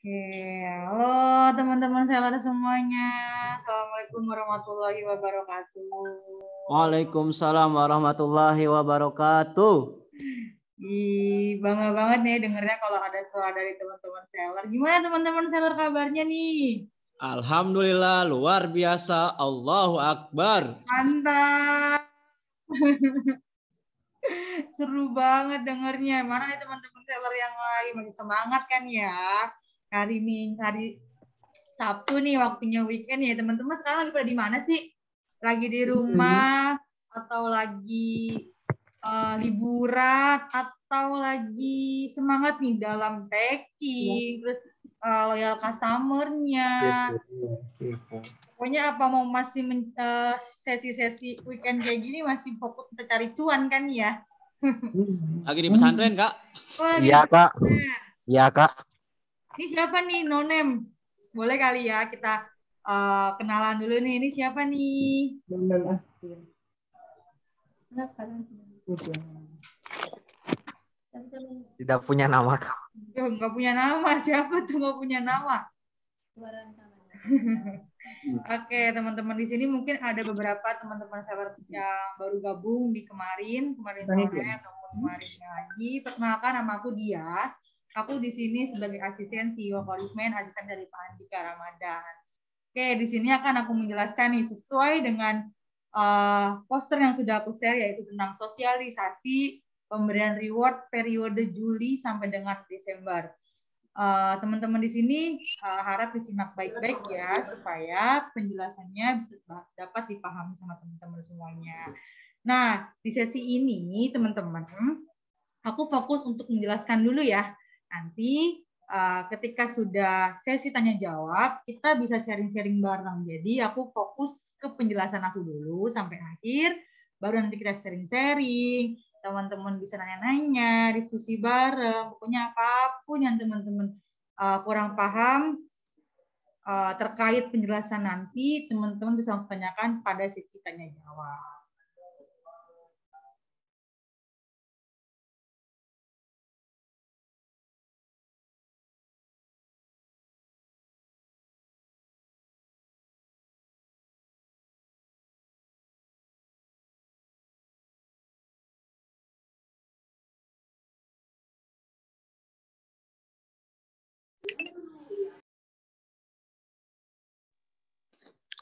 Oke, halo teman-teman seller semuanya. Assalamualaikum warahmatullahi wabarakatuh. Waalaikumsalam warahmatullahi wabarakatuh. Ih, bangga banget nih dengernya kalau ada suara dari teman-teman seller. Gimana teman-teman seller kabarnya nih? Alhamdulillah luar biasa. Allahu Akbar. Mantap. Seru banget dengernya. Mana nih teman-teman seller yang lain masih semangat kan ya? Hari Sabtu nih waktunya weekend ya teman-teman. Sekarang lagi pada di mana sih? Lagi di rumah atau lagi liburan atau lagi semangat nih dalam packing, terus loyal customer-nya. Pokoknya apa mau masih sesi-sesi weekend kayak gini masih fokus untuk cari cuan kan ya? Lagi di pesantren, Kak? Oh, Iya, Kak. Iya, Kak. Ini siapa nih, Nonem? Boleh kali ya kita kenalan dulu nih. Ini siapa nih? Tidak punya nama, Kak. Nggak punya nama. Siapa tuh nggak punya nama? Oke, teman-teman di sini mungkin ada beberapa teman-teman seller yang baru gabung di kemarin sore ataupun kemarin lagi. Perkenalkan, nama aku Dia. Aku di sini sebagai asisten CEO Korismen, asisten dari Pak Andika Ramadan. Oke, di sini akan aku menjelaskan nih sesuai dengan poster yang sudah aku share, yaitu tentang sosialisasi pemberian reward periode Juli sampai dengan Desember. Teman-teman di sini harap disimak baik-baik ya supaya penjelasannya bisa dapat dipahami sama teman-teman semuanya. Nah, di sesi ini teman-teman, aku fokus untuk menjelaskan dulu ya. Nanti ketika sudah sesi tanya jawab, kita bisa sharing-sharing bareng. Jadi aku fokus ke penjelasan aku dulu sampai akhir, baru nanti kita sharing-sharing. Teman-teman bisa nanya-nanya, diskusi bareng, pokoknya apapun yang teman-teman kurang paham terkait penjelasan nanti, teman-teman bisa tanyakan pada sesi tanya jawab.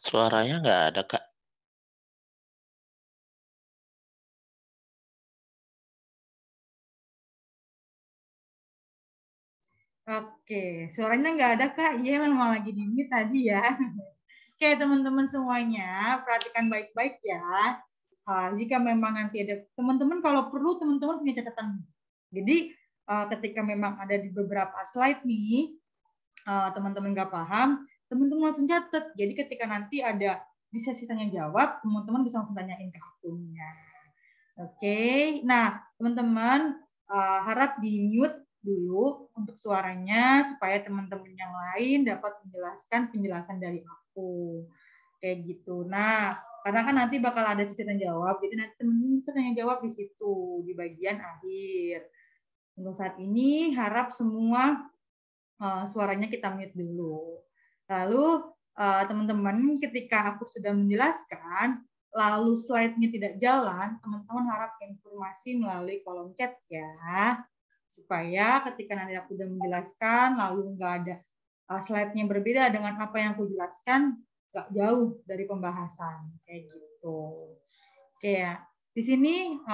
Suaranya nggak ada, Kak. Oke, suaranya nggak ada Kak. Iya, memang lagi di mute tadi ya. Oke, teman-teman semuanya, perhatikan baik-baik ya. Jika memang nanti ada teman-teman, kalau perlu teman-teman punya catatan. Jadi ketika memang ada di beberapa slide nih, teman-teman nggak paham, teman-teman langsung catat. Jadi ketika nanti ada di sesi tanya jawab, teman-teman bisa langsung tanyain ke akunnya. Oke, nah teman-teman harap di mute dulu untuk suaranya supaya teman-teman yang lain dapat menjelaskan penjelasan dari aku. Kayak gitu. Nah, karena kan nanti bakal ada sesi tanya jawab, jadi nanti teman-teman bisa tanya jawab di situ di bagian akhir. Untuk saat ini harap semua suaranya kita mute dulu. Lalu teman-teman ketika aku sudah menjelaskan, lalu slide-nya tidak jalan, teman-teman harap informasi melalui kolom chat ya, supaya ketika nanti aku sudah menjelaskan, lalu nggak ada slide-nya berbeda dengan apa yang aku jelaskan, nggak jauh dari pembahasan kayak gitu. Oke ya, di sini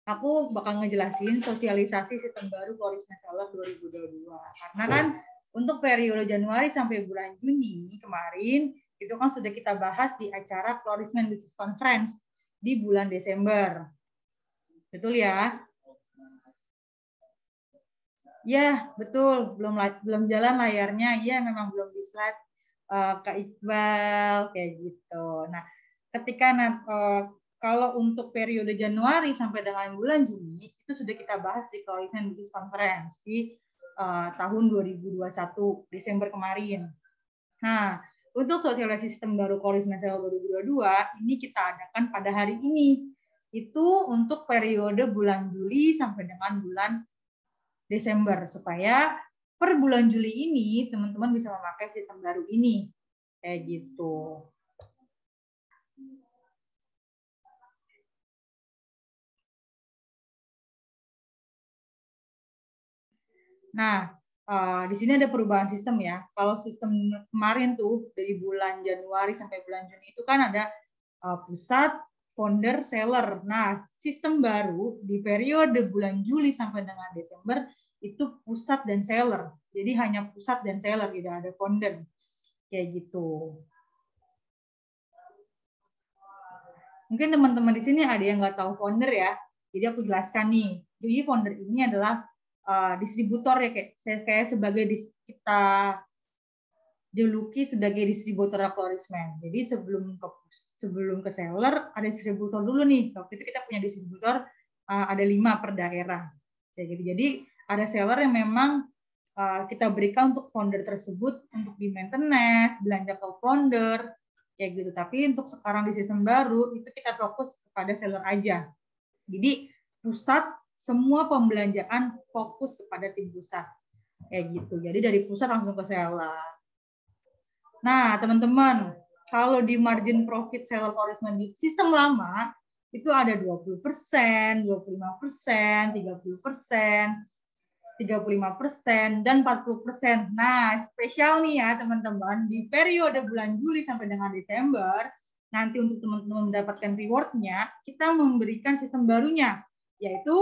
aku bakal ngejelasin sosialisasi sistem baru Korismen Seller 2022. Karena kan untuk periode Januari sampai bulan Juni kemarin, itu kan sudah kita bahas di acara Korismen Business Conference di bulan Desember. Betul ya? Ya, betul. Belum jalan layarnya. Ya, memang belum di slide Kak Iqbal, kayak gitu. Nah, ketika kalau untuk periode Januari sampai dengan bulan Juni, itu sudah kita bahas di Koalismen Business Conference di tahun 2021, Desember kemarin. Nah, untuk sosialisasi sistem baru Koalismen Seller 2022, ini kita adakan pada hari ini. Itu untuk periode bulan Juli sampai dengan bulan Desember, supaya per bulan Juli ini teman-teman bisa memakai sistem baru ini. Kayak gitu. Nah, di sini ada perubahan sistem ya. Kalau sistem kemarin tuh dari bulan Januari sampai bulan Juni itu kan ada pusat, founder, seller. Nah, sistem baru di periode bulan Juli sampai dengan Desember itu pusat dan seller. Jadi hanya pusat dan seller, tidak ada founder. Kayak gitu. Mungkin teman-teman di sini ada yang nggak tahu founder ya. Jadi aku jelaskan nih. Jadi founder ini adalah distributor ya, kayak sebagai kita juluki sebagai distributor Florisman. Jadi sebelum ke seller ada distributor dulu nih. Waktu itu kita punya distributor ada 5 per daerah. Kayak gitu. Jadi ada seller yang memang kita berikan untuk founder tersebut untuk di maintenance, belanja ke founder, kayak gitu. Tapi untuk sekarang di sistem baru itu kita fokus kepada seller aja. Jadi pusat semua pembelanjaan fokus kepada tim pusat. Kayak gitu. Jadi dari pusat langsung ke seller. Nah, teman-teman, kalau di margin profit seller Florisman di sistem lama itu ada 20%, 25%, 30%, 35%, dan 40%. Nah, spesial nih ya teman-teman, di periode bulan Juli sampai dengan Desember, nanti untuk teman-teman mendapatkan reward-nya, kita memberikan sistem barunya, yaitu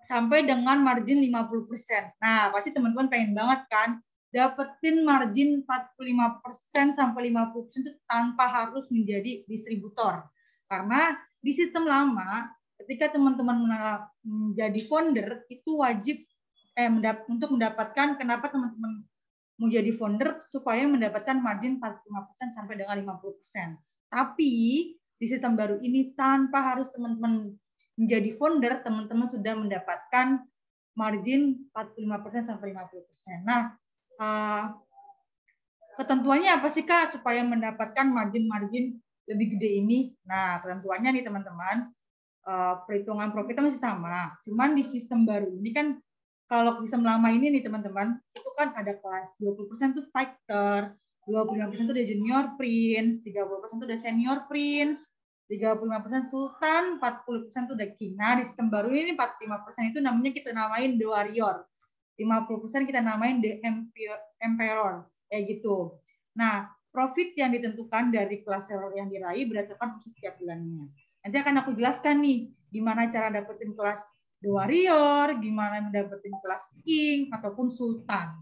sampai dengan margin 50%. Nah, pasti teman-teman pengen banget kan dapetin margin 45% sampai 50% itu tanpa harus menjadi distributor. Karena di sistem lama, ketika teman-teman menjadi founder, itu wajib untuk mendapatkan, kenapa teman-teman mau jadi founder, supaya mendapatkan margin 45% sampai dengan 50%. Tapi di sistem baru ini, tanpa harus teman-teman menjadi founder, teman-teman sudah mendapatkan margin 45% sampai 50%. Nah, ketentuannya apa sih Kak supaya mendapatkan margin-margin lebih gede ini? Nah, ketentuannya nih teman-teman, perhitungan profitnya masih sama. Cuman di sistem baru ini kan, kalau sistem lama ini nih teman-teman, itu kan ada kelas 20% tuh fighter, 25% tuh udah junior prince, 30% tuh udah senior prince, 35% sultan, 40% tuh udah king. Nah, di sistem baru ini 45% itu namanya kita namain the warrior. 50% kita namain the emperor. Kayak gitu. Nah, profit yang ditentukan dari kelas seller yang diraih berdasarkan setiap bulannya. Nanti akan aku jelaskan nih, gimana cara dapetin kelas The Warrior, gimana dapetin kelas King, ataupun Sultan.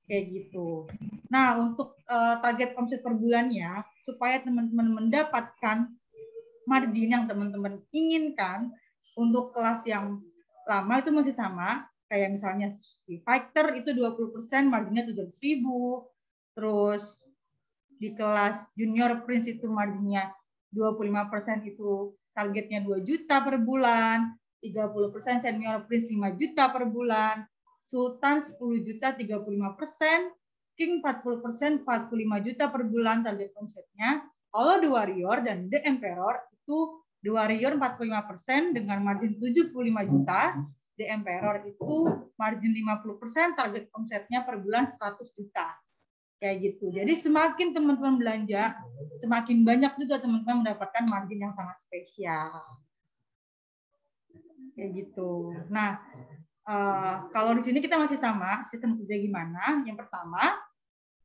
Kayak gitu. Nah, untuk target omset per bulannya, supaya teman-teman mendapatkan margin yang teman-teman inginkan, untuk kelas yang lama itu masih sama, kayak misalnya di Fighter itu 20%, marginnya 700.000, terus di kelas Junior Prince itu marginnya 25% itu targetnya 2 juta per bulan, 30% Senior Prince 5 juta per bulan, Sultan 10 juta 35%, King 40% 45 juta per bulan target omsetnya. Kalau The Warrior dan The Emperor itu The Warrior 45% dengan margin 75 juta, The Emperor itu margin 50%, target omsetnya per bulan 100 juta. Kayak gitu. Jadi semakin teman-teman belanja, semakin banyak juga teman-teman mendapatkan margin yang sangat spesial. Kayak gitu. Nah, kalau di sini kita masih sama, sistem kerja gimana? Yang pertama,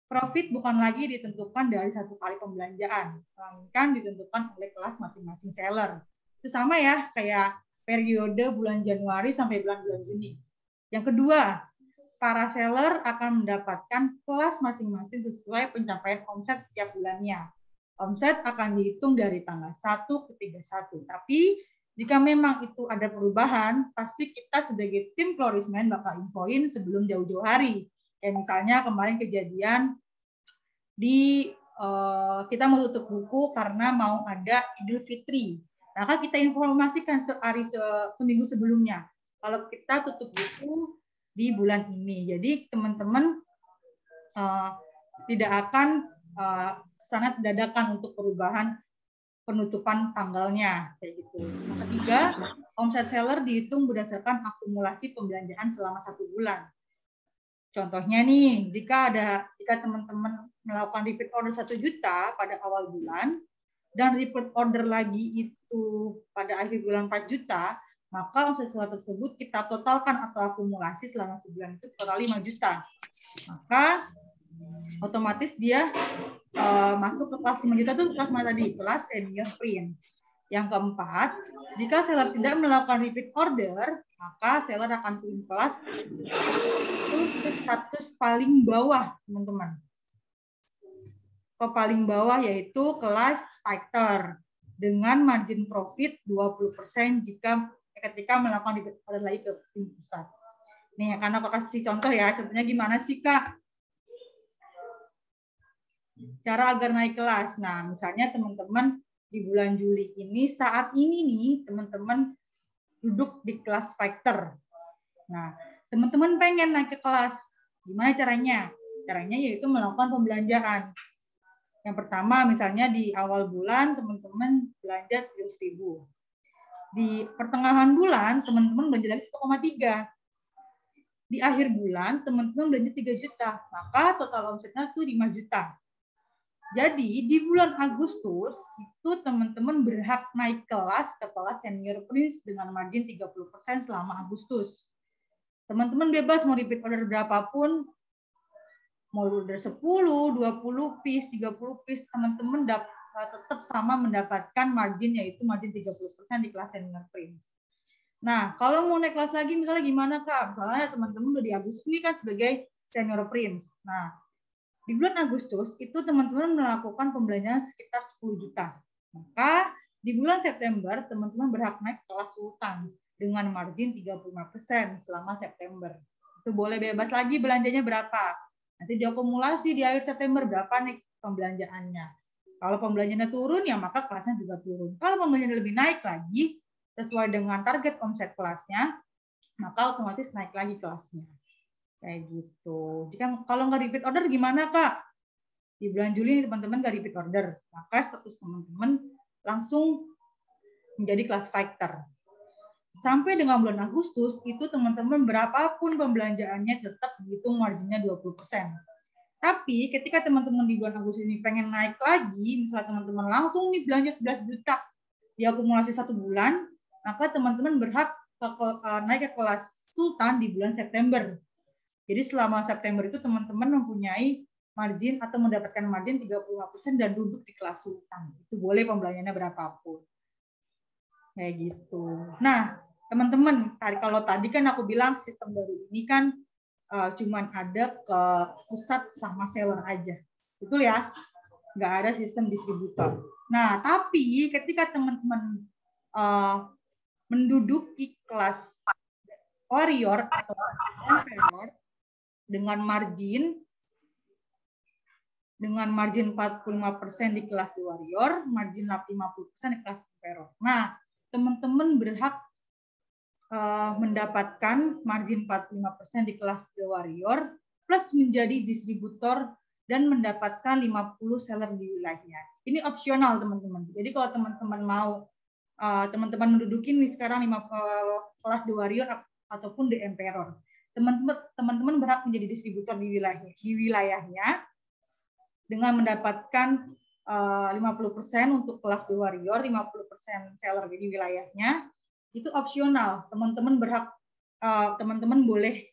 profit bukan lagi ditentukan dari satu kali pembelanjaan, melainkan ditentukan oleh kelas masing-masing seller. Itu sama ya, kayak periode bulan Januari sampai bulan Juni. Yang kedua, para seller akan mendapatkan kelas masing-masing sesuai pencapaian omset setiap bulannya. Omset akan dihitung dari tanggal 1 ke 31. Tapi jika memang itu ada perubahan, pasti kita sebagai tim Florisman bakal infoin sebelum jauh-jauh hari. Kayak misalnya kemarin kejadian di kita mau tutup buku karena mau ada Idul Fitri. Maka kita informasikan seminggu sebelumnya. Kalau kita tutup buku di bulan ini. Jadi teman-teman tidak akan sangat dadakan untuk perubahan penutupan tanggalnya. Kayak gitu. Yang ketiga, omset seller dihitung berdasarkan akumulasi pembelanjaan selama 1 bulan. Contohnya nih, jika teman-teman melakukan repeat order 1 juta pada awal bulan dan repeat order lagi itu pada akhir bulan 4 juta, maka omset seller tersebut kita totalkan atau akumulasi selama sebulan itu total 5 juta. Maka otomatis dia masuk ke kelas 5 juta itu kelas mana tadi? Kelas senior prince. Yang keempat, jika seller tidak melakukan repeat order, maka seller akan turun kelas ke status paling bawah, teman-teman. Ke paling bawah yaitu kelas fighter dengan margin profit 20% ketika melakukan repeat order lagi ke tim pusat. Nih, karena aku kasih contoh ya, contohnya gimana sih, Kak? Cara agar naik kelas. Nah, misalnya teman-teman di bulan Juli ini, saat ini nih, teman-teman duduk di kelas fighter. Nah, teman-teman pengen naik ke kelas. Gimana caranya? Caranya yaitu melakukan pembelanjaan. Yang pertama, misalnya di awal bulan, teman-teman belanja 100.000. Di pertengahan bulan, teman-teman belanja lagi 1,3. Di akhir bulan, teman-teman belanja 3 juta. Maka total omsetnya itu 5 juta. Jadi di bulan Agustus itu teman-teman berhak naik kelas ke kelas senior prince dengan margin 30% selama Agustus. Teman-teman bebas mau repeat order berapapun, mau order 10, 20 piece, 30 piece, teman-teman tetap sama mendapatkan margin, yaitu margin 30% di kelas senior prince. Nah, kalau mau naik kelas lagi misalnya gimana, Kak? Misalnya teman-teman udah di Agustus ini kan sebagai senior prince. Nah, di bulan Agustus itu teman-teman melakukan pembelanjaan sekitar 10 juta. Maka di bulan September teman-teman berhak naik kelas sultan dengan margin 35% selama September. Itu boleh bebas lagi belanjanya berapa. Nanti diakumulasi di akhir September berapa nih pembelanjaannya. Kalau pembelanjaannya turun ya maka kelasnya juga turun. Kalau pembelanjaannya lebih naik lagi sesuai dengan target omset kelasnya, maka otomatis naik lagi kelasnya. Kayak gitu. Jika kalau nggak repeat order gimana, Kak? Di bulan Juli teman-teman nggak repeat order, maka status teman-teman langsung menjadi kelas fighter. Sampai dengan bulan Agustus itu teman-teman berapapun pembelanjaannya tetap dihitung marginnya 20%. Tapi ketika teman-teman di bulan Agustus ini pengen naik lagi, misalnya teman-teman langsung nih belanja 11 juta diakumulasi 1 bulan, maka teman-teman berhak naik ke kelas sultan di bulan September. Jadi selama September itu teman-teman mempunyai margin atau mendapatkan margin 35% dan duduk di kelas sultan. Itu boleh pembelanjaannya berapapun. Kayak gitu. Nah, teman-teman, kalau tadi kan aku bilang sistem baru ini kan cuman ada ke pusat sama seller aja. Betul ya? Nggak ada sistem distributor. Nah, tapi ketika teman-teman menduduki kelas warrior atau emperor dengan margin 45% di kelas warrior, margin 50% di kelas emperor. Nah, teman-teman berhak mendapatkan margin 45% di kelas warrior plus menjadi distributor dan mendapatkan 50 seller di wilayahnya. Ini opsional, teman-teman. Jadi kalau teman-teman mau teman-teman menduduki nih sekarang 5 kelas The Warrior ataupun The Emperor, teman-teman berhak menjadi distributor di wilayahnya dengan mendapatkan 50% untuk kelas The Warrior, 50% seller di wilayahnya. Itu opsional, teman-teman berhak, teman-teman boleh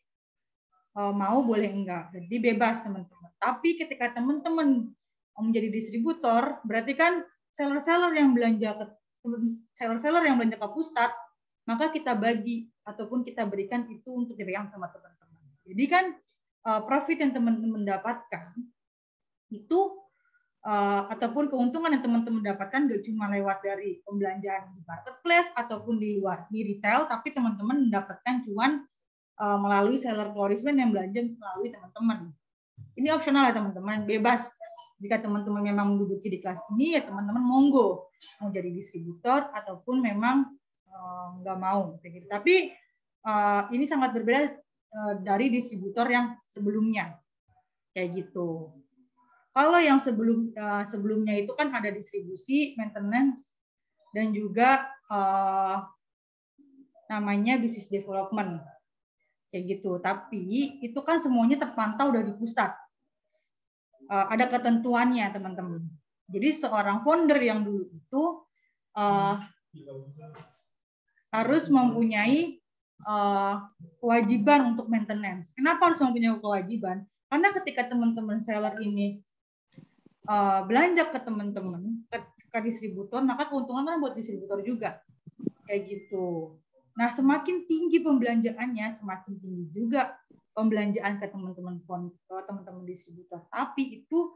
mau, boleh enggak. Jadi bebas, teman-teman. Tapi ketika teman-teman menjadi distributor, berarti kan seller-seller yang belanja ke pusat, maka kita bagi ataupun kita berikan itu untuk dipegang sama teman-teman. Jadi kan profit yang teman-teman dapatkan itu ataupun keuntungan yang teman-teman dapatkan gak cuma lewat dari pembelanjaan di marketplace ataupun di luar di retail, tapi teman-teman mendapatkan cuan melalui seller flourishment yang belanja melalui teman-teman. Ini opsional ya teman-teman, bebas. Jika teman-teman memang menduduki di kelas ini, ya teman-teman monggo mau jadi distributor ataupun memang nggak mau. Gitu. Tapi ini sangat berbeda dari distributor yang sebelumnya, kayak gitu. Kalau yang sebelumnya itu kan ada distribusi, maintenance, dan juga namanya business development. kayak gitu. Tapi itu kan semuanya terpantau dari pusat. Ada ketentuannya teman-teman. Jadi seorang founder yang dulu itu harus mempunyai kewajiban untuk maintenance. Kenapa harus mempunyai kewajiban? Karena ketika teman-teman seller ini belanja ke teman-teman, ke distributor, maka keuntungan kan buat distributor juga. Kayak gitu. Nah, semakin tinggi pembelanjaannya, semakin tinggi juga pembelanjaan ke teman-teman distributor. Tapi itu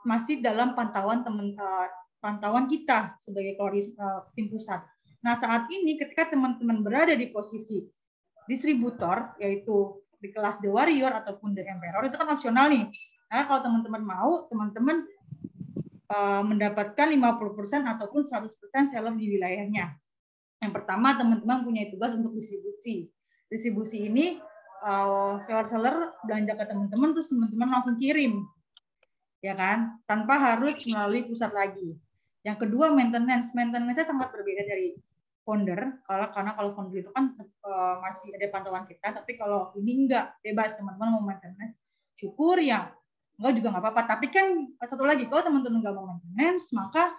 masih dalam pantauan kita sebagai tim pusat. Nah, saat ini ketika teman-teman berada di posisi distributor, yaitu di kelas The Warrior ataupun The Emperor, itu kan opsional nih. Nah, kalau teman-teman mau, teman-teman mendapatkan 50% ataupun 100% seller di wilayahnya. Yang pertama, teman-teman punya tugas untuk distribusi. Distribusi ini seller belanja ke teman-teman, terus teman-teman langsung kirim, ya kan? Tanpa harus melalui pusat lagi. Yang kedua, maintenance. Maintenance-nya sangat berbeda dari founder. Karena kalau founder itu kan masih ada pantauan kita, tapi kalau ini enggak, bebas teman-teman mau maintenance. Syukur ya, enggak juga nggak apa-apa. Tapi kan satu lagi, kalau teman-teman nggak mau maintenance, maka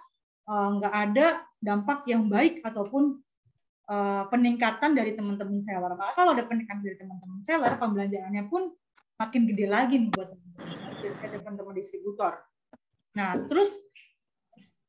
nggak ada dampak yang baik ataupun peningkatan dari teman-teman seller. Maka kalau ada peningkatan dari teman-teman seller, pembelanjaannya pun makin gede lagi nih buat teman-teman distributor. Nah, terus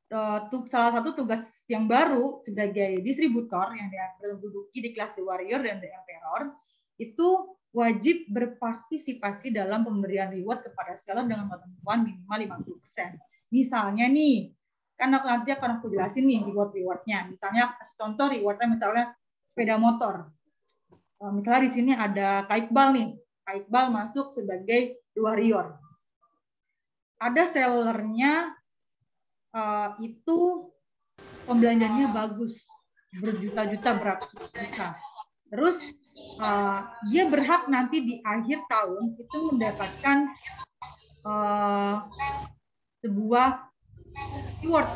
salah satu tugas yang baru sebagai distributor yang menduduki di kelas The Warrior dan The Emperor itu wajib berpartisipasi dalam pemberian reward kepada seller dengan ketentuan minimal 50%. Misalnya nih, kan nanti akan aku jelasin nih reward-rewardnya. Misalnya contoh rewardnya misalnya sepeda motor. Misalnya di sini ada Kak Iqbal nih. Kak Iqbal masuk sebagai The Warrior. Ada sellernya itu pembelanjaannya bagus, berjuta-juta, beratus juta. Terus dia berhak nanti di akhir tahun itu mendapatkan sebuah reward.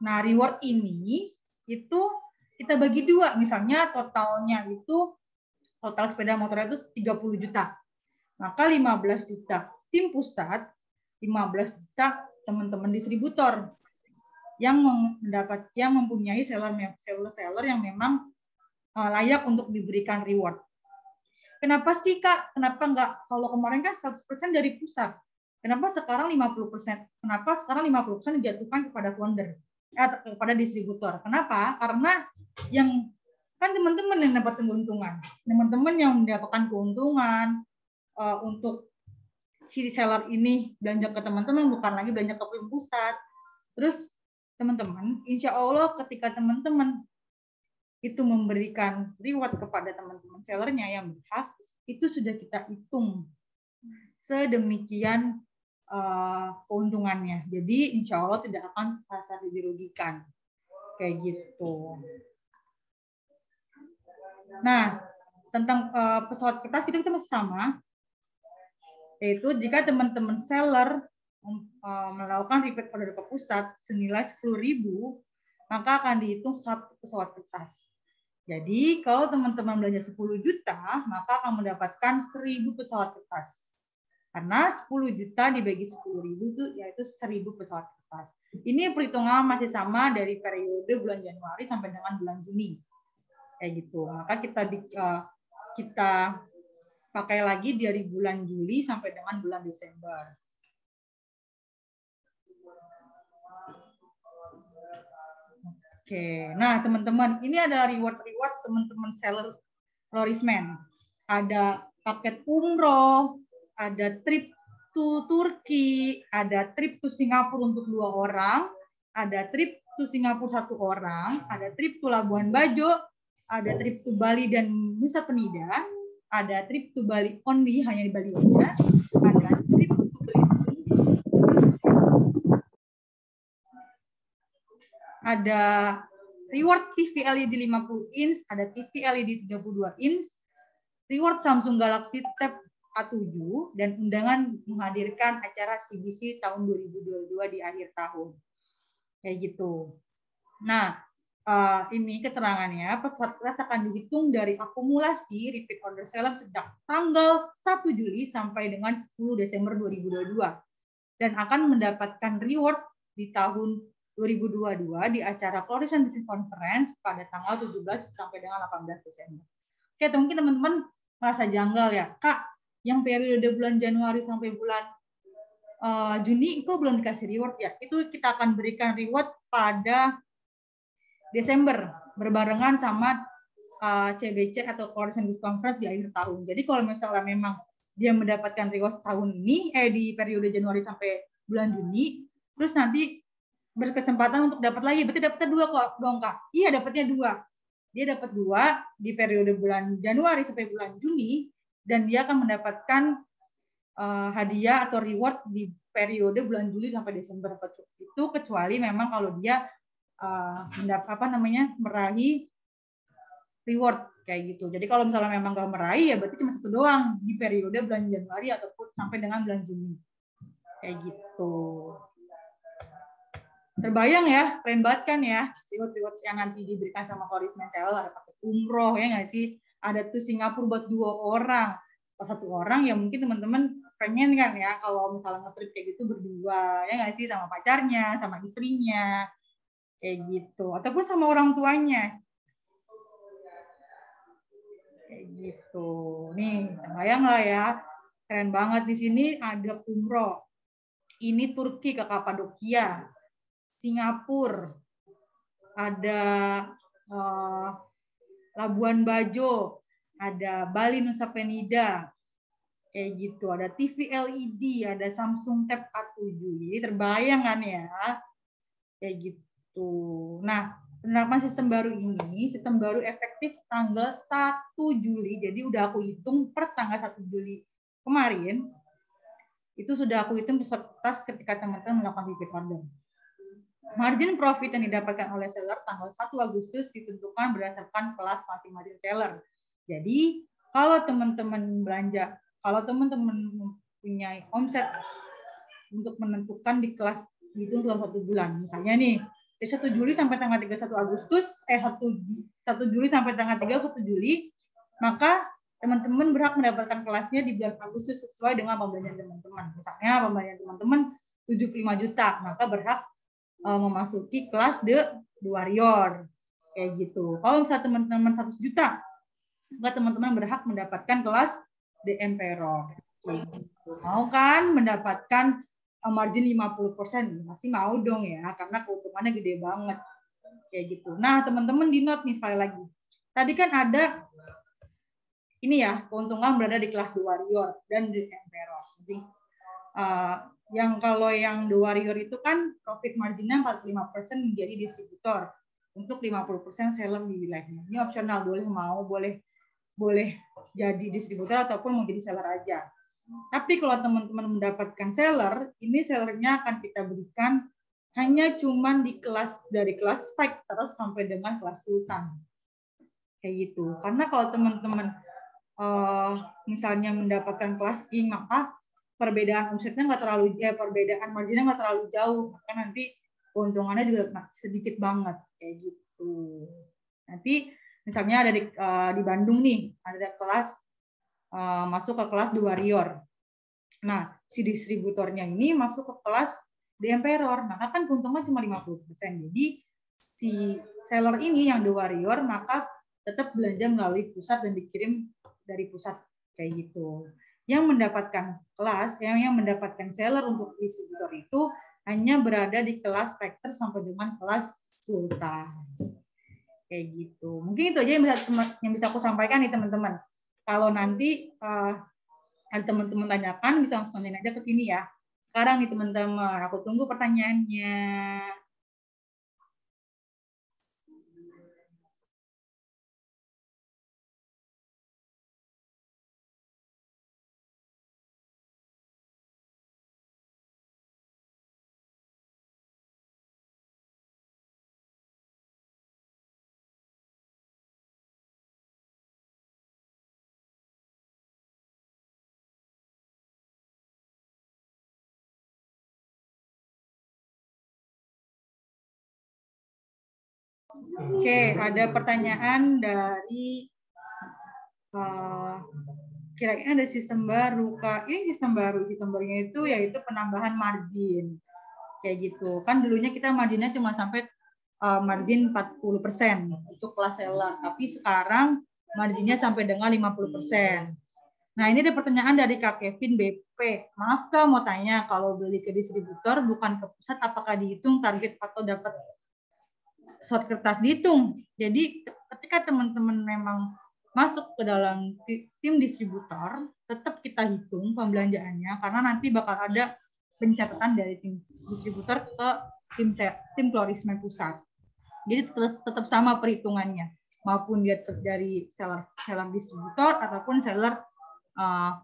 Nah, reward ini itu kita bagi dua. Misalnya totalnya itu, total sepeda motor itu 30 juta. Maka 15 juta tim pusat, 15 juta teman-teman distributor yang mempunyai seller yang memang layak untuk diberikan reward. Kenapa sih Kak? Kenapa enggak? Kalau kemarin kan 100% dari pusat. Kenapa sekarang 50%? Kenapa sekarang 50% dijatuhkan kepada founder? Kepada distributor. Kenapa? Karena yang kan teman-teman yang dapat keuntungan. Teman-teman yang mendapatkan keuntungan untuk si seller ini belanja ke teman-teman, bukan lagi belanja ke tim pusat. Terus teman-teman, insya Allah ketika teman-teman itu memberikan reward kepada teman-teman sellernya yang berhak, itu sudah kita hitung sedemikian keuntungannya. Jadi insya Allah tidak akan merasa dirugikan. Kayak gitu. Nah, tentang pesawat kertas kita masih sama. Yaitu jika teman-teman seller melakukan repeat order ke pusat senilai 10.000, maka akan dihitung satu pesawat kertas. Jadi kalau teman-teman belanja 10 juta, maka akan mendapatkan 1.000 pesawat kertas. Karena 10 juta dibagi 10.000 itu yaitu 1.000 pesawat kertas. Ini perhitungan masih sama dari periode bulan Januari sampai dengan bulan Juni. Kayak gitu. Maka kita pakai lagi dari bulan Juli sampai dengan bulan Desember. Oke, nah teman-teman, ini ada reward teman-teman seller Florisman. Ada paket umroh, ada trip to Turki, ada trip to Singapura untuk 2 orang, ada trip to Singapura 1 orang, ada trip to Labuan Bajo, ada trip to Bali dan Nusa Penida, ada trip to Bali only, hanya di Bali saja, ada trip to Belitung, ada reward TV LED 50 inch, ada TV LED 32 inch, reward Samsung Galaxy Tab A7, dan undangan menghadirkan acara CBC tahun 2022 di akhir tahun. Kayak gitu. Nah, ini keterangannya, peserta kelas akan dihitung dari akumulasi repeat order seller sejak tanggal 1 Juli sampai dengan 10 Desember 2022 dan akan mendapatkan reward di tahun 2022 di acara Closing and Business Conference pada tanggal 17 sampai dengan 18 Desember. Oke, mungkin teman-teman merasa janggal ya, Kak, yang periode bulan Januari sampai bulan Juni itu belum dikasih reward ya. Itu kita akan berikan reward pada Desember berbarengan sama CBC atau Closing and Business Conference di akhir tahun. Jadi kalau misalnya memang dia mendapatkan reward tahun ini di periode Januari sampai bulan Juni, terus nanti berkesempatan untuk dapat lagi, berarti dapatnya 2 kok dong Kak. Iya, dapatnya 2. Dia dapat 2 di periode bulan Januari sampai bulan Juni, dan dia akan mendapatkan hadiah atau reward di periode bulan Juli sampai Desember. Itu kecuali memang kalau dia meraih reward kayak gitu. Jadi kalau misalnya memang nggak meraih ya berarti cuma 1 doang di periode bulan Januari ataupun sampai dengan bulan Juni. Kayak gitu. Terbayang ya, keren banget kan ya, reward yang nanti diberikan sama Korismen Seller, ada paket umroh ya nggak sih, ada tuh Singapura buat 2 orang, atau 1 orang ya mungkin teman-teman pengen kan ya kalau misalnya nge-trip kayak gitu berdua ya nggak sih, sama pacarnya, sama istrinya kayak gitu, ataupun sama orang tuanya kayak gitu. Nih, terbayang lah ya, keren banget. Di sini ada umroh, ini Turki ke Kapadokia, Singapura, ada Labuan Bajo, ada Bali Nusa Penida, kayak gitu. Ada TV LED, ada Samsung Tab A7. Jadi terbayang kan ya, kayak gitu. Nah, penerapan sistem baru ini, sistem baru efektif tanggal 1 Juli. Jadi udah aku hitung per tanggal 1 Juli kemarin, itu sudah aku hitung peserta ketika teman-teman melakukan repeat order. Margin profit yang didapatkan oleh seller tanggal 1 Agustus ditentukan berdasarkan kelas masing-masing seller. Jadi, kalau teman-teman belanja, kalau teman-teman mempunyai omset untuk menentukan di kelas itu selama 1 bulan. Misalnya nih, dari 1 Juli sampai tanggal 31 Agustus, 1 Juli sampai tanggal 31 Juli, maka teman-teman berhak mendapatkan kelasnya di bulan Agustus sesuai dengan pembayaran teman-teman. Misalnya pembayaran teman-teman 75 juta, maka berhak memasuki kelas The Warrior kayak gitu. Kalau misalnya teman-teman 100 juta, maka teman-teman berhak mendapatkan kelas The Emperor. Gitu. Mau kan mendapatkan margin 50%? Masih mau dong ya, karena keuntungannya gede banget kayak gitu. Nah, teman-teman di note nih sekali lagi. Tadi kan ada ini ya, keuntungan berada di kelas The Warrior dan The Emperor. Jadi yang kalau yang The Warrior itu kan profit marginnya 45% menjadi distributor, untuk 50% seller di wilayahnya. Ini opsional, boleh jadi distributor ataupun mau jadi seller aja. Tapi kalau teman-teman mendapatkan seller, ini sellernya akan kita berikan hanya cuman di kelas, dari kelas Factor sampai dengan kelas Sultan. Kayak gitu. Karena kalau teman-teman misalnya mendapatkan kelas King, maka perbedaan omsetnya nggak terlalu, perbedaan marginnya nggak terlalu jauh, maka nanti keuntungannya juga sedikit banget kayak gitu. Nanti misalnya ada di Bandung nih, ada kelas masuk ke kelas The Warrior. Nah, si distributornya ini masuk ke kelas The Emperor, maka kan keuntungan cuma 50%. Jadi si seller ini yang The Warrior maka tetap belanja melalui pusat dan dikirim dari pusat kayak gitu. Yang mendapatkan kelas, yang mendapatkan seller untuk distributor itu hanya berada di kelas Factor sampai dengan kelas Sultan. Kayak gitu. Mungkin itu aja yang bisa aku sampaikan nih teman-teman. Kalau nanti ada teman-teman tanyakan, bisa langsung tanya aja ke sini ya. Sekarang nih teman-teman, aku tunggu pertanyaannya. Oke, ada pertanyaan dari kira-kira ada sistem baru, Kak. Ini sistem baru. Sistem barunya itu yaitu penambahan margin. Kayak gitu. Kan dulunya kita marginnya cuma sampai margin 40% untuk kelas seller. Tapi sekarang marginnya sampai dengan 50%. Nah, ini ada pertanyaan dari Kak Kevin BP. Maaf Kak, mau tanya, kalau beli ke distributor bukan ke pusat, apakah dihitung target atau dapat surat kertas? Dihitung. Jadi ketika teman-teman memang masuk ke dalam tim distributor, tetap kita hitung pembelanjaannya karena nanti bakal ada pencatatan dari tim distributor ke tim Florismen pusat. Jadi tetap sama perhitungannya, maupun dia dari seller distributor ataupun seller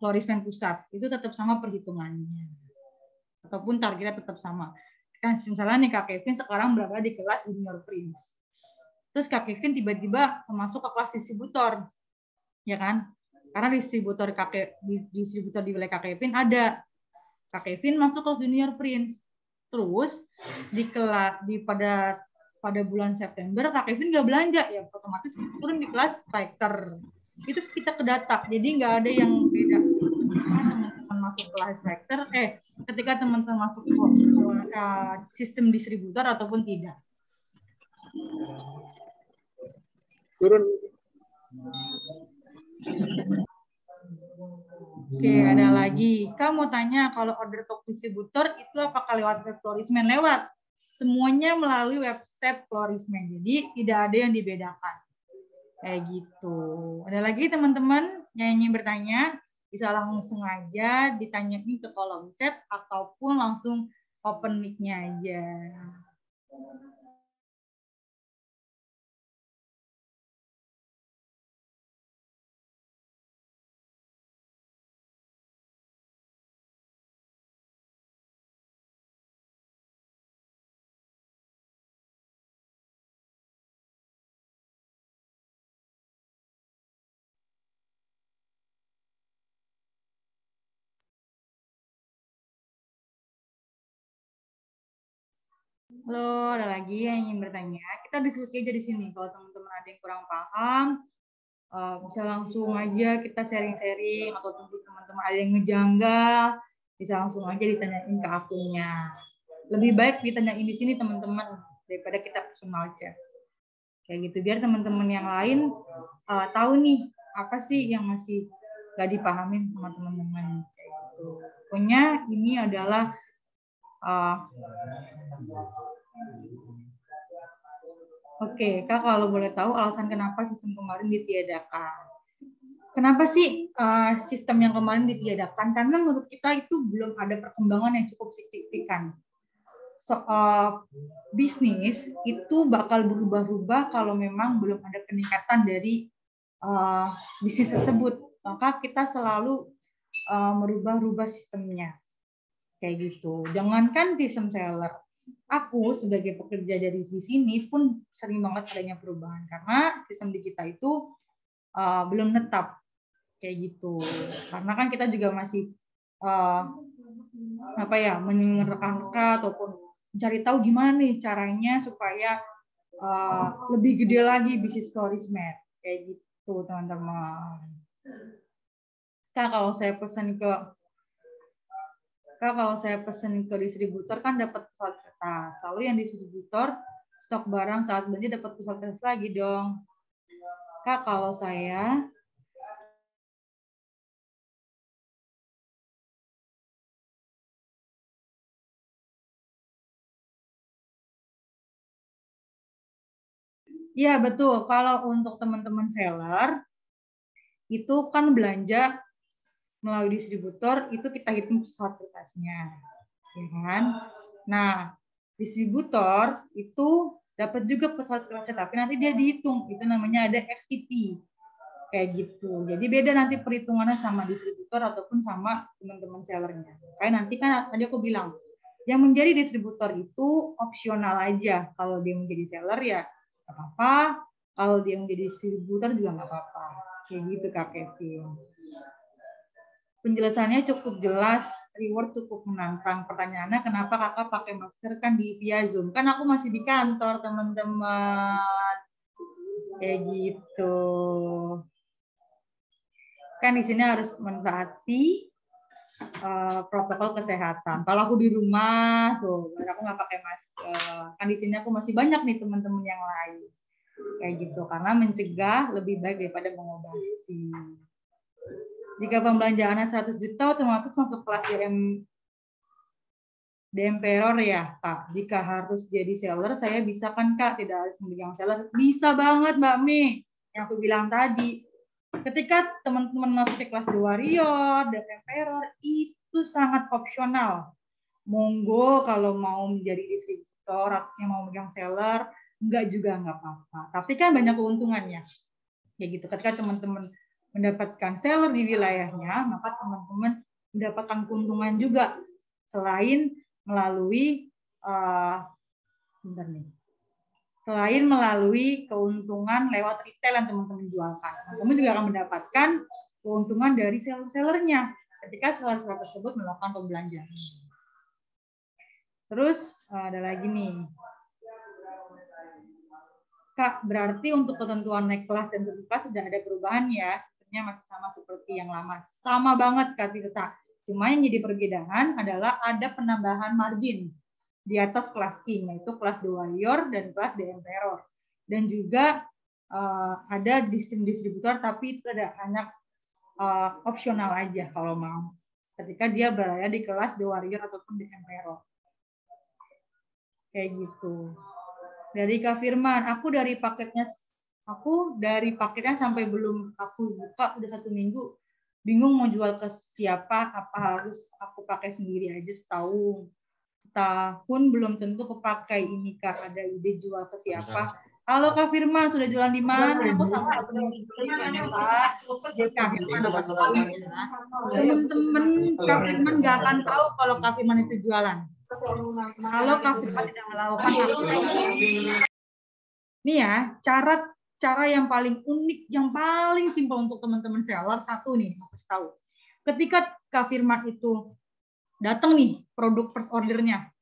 Florismen pusat, itu tetap sama perhitungannya, ataupun targetnya tetap sama. Kan misalnya nih Kak Kevin sekarang berada di kelas Junior Prince. Terus Kak Kevin tiba-tiba masuk ke kelas distributor, ya kan? Karena distributor di wilayah Kak Kevin ada. Kak Kevin masuk ke Junior Prince. Terus pada bulan September Kak Kevin nggak belanja, ya otomatis turun di kelas fighter. Itu kita ke data. Jadi nggak ada yang beda. Teman-teman masuk kelas fighter, ketika teman-teman masuk ke sistem distributor ataupun tidak. Turun. Oke, ada lagi. Kamu tanya kalau order top distributor itu apakah lewat web Florismen? Lewat. Semuanya melalui website Florismen. Jadi tidak ada yang dibedakan. Kayak gitu. Ada lagi teman-teman yang ingin bertanya? Bisa langsung aja ditanyain ke kolom chat ataupun langsung open mic-nya aja. Halo, ada lagi yang ingin bertanya? Kita diskusi aja di sini. Kalau teman-teman ada yang kurang paham, bisa langsung aja kita sharing-sharing, atau tunggu teman-teman ada yang ngejanggal, bisa langsung aja ditanyain ke akunnya. Lebih baik ditanyain di sini teman-teman daripada kita personal chat. Kayak gitu, biar teman-teman yang lain tahu nih apa sih yang masih gak dipahamin sama teman-teman. Kayak gitu. Pokoknya ini adalah Oke, Kak, kalau boleh tahu alasan kenapa sistem kemarin ditiadakan. Kenapa sih sistem yang kemarin ditiadakan? Karena menurut kita itu belum ada perkembangan yang cukup signifikan. Bisnis itu bakal berubah-ubah kalau memang belum ada peningkatan dari bisnis tersebut. Maka kita selalu merubah-rubah sistemnya. Kayak gitu. Jangankan sistem seller, aku sebagai pekerja dari di sini pun sering banget adanya perubahan karena sistem di kita itu belum tetap kayak gitu. Karena kan kita juga masih menerka-nerka ataupun mencari tahu gimana nih caranya supaya lebih gede lagi bisnis Florismen kayak gitu teman-teman. Kalau saya pesan ke distributor kan dapat surat kertas. Lalu yang distributor stok barang saat belanja dapat surat kertas lagi dong. Kak, kalau saya ya betul. Kalau untuk teman-teman seller itu kan belanja melalui distributor itu kita hitung surat kertasnya, ya kan? Nah, distributor itu dapat juga surat kertasnya, tapi nanti dia dihitung, itu namanya ada XTP, kayak gitu. Jadi beda nanti perhitungannya sama distributor ataupun sama teman-teman sellernya. Kayak nanti kan tadi aku bilang, yang menjadi distributor itu opsional aja. Kalau dia menjadi seller ya nggak apa-apa, kalau dia menjadi distributor juga nggak apa-apa. Kayak gitu Kak Kevin. Penjelasannya cukup jelas, reward cukup menantang. Pertanyaannya kenapa kakak pakai masker kan di via Zoom? Kan aku masih di kantor, teman-teman. Kayak gitu. Kan di sini harus mentaati protokol kesehatan. Kalau aku di rumah tuh, aku nggak pakai masker. Kan di sini aku masih banyak nih teman-teman yang lain. Kayak gitu. Karena mencegah lebih baik daripada mengobati. Jika pembelanjaannya 100 juta, otomatis masuk kelas DM Peror ya, Kak. Jika harus jadi seller, saya bisa kan, Kak? Tidak harus memegang seller. Bisa banget, Mbak Mi. Yang aku bilang tadi. Ketika teman-teman masuk ke kelas The Warrior, DM Peror, itu sangat opsional. Monggo kalau mau menjadi distributor atau yang mau megang seller, enggak juga enggak apa-apa. Tapi kan banyak keuntungannya. Ya gitu. Ketika teman-teman mendapatkan seller di wilayahnya, maka teman-teman mendapatkan keuntungan juga selain melalui selain melalui keuntungan lewat retail yang teman-teman jualkan. Teman-teman juga akan mendapatkan keuntungan dari seller-sellernya ketika seller-seller tersebut melakukan pembelanjaan. Terus ada lagi nih. Kak, berarti untuk ketentuan naik kelas dan turun kelas tidak ada perubahan ya? Sebenarnya masih sama seperti yang lama. Sama banget, Kak Tirta. Cuma yang jadi perbedaan adalah ada penambahan margin di atas kelas King, yaitu kelas The Warrior dan kelas The Emperor. Dan juga ada distributor, tapi itu ada hanya opsional aja kalau mau. Ketika dia berada di kelas The Warrior ataupun The Emperor. Kayak gitu. Dari Kak Firman, aku dari paketnya sampai belum aku buka udah 1 minggu, bingung mau jual ke siapa, apa harus aku pakai sendiri aja setahun belum tentu kepakai ini Kak, ada ide jual ke siapa. Halo Kak Firman, sudah jualan di mana? Aku sama 1 minggu ya Pak. Kak Firman, teman-teman Kak Firman nggak akan tahu kalau Kak Firman itu jualan. Kalau Kak Firman tidak melakukan nih ya, cara yang paling unik, yang paling simpel untuk teman-teman seller, satu nih, aku tahu. Ketika Kak Firman itu datang nih produk first ordernya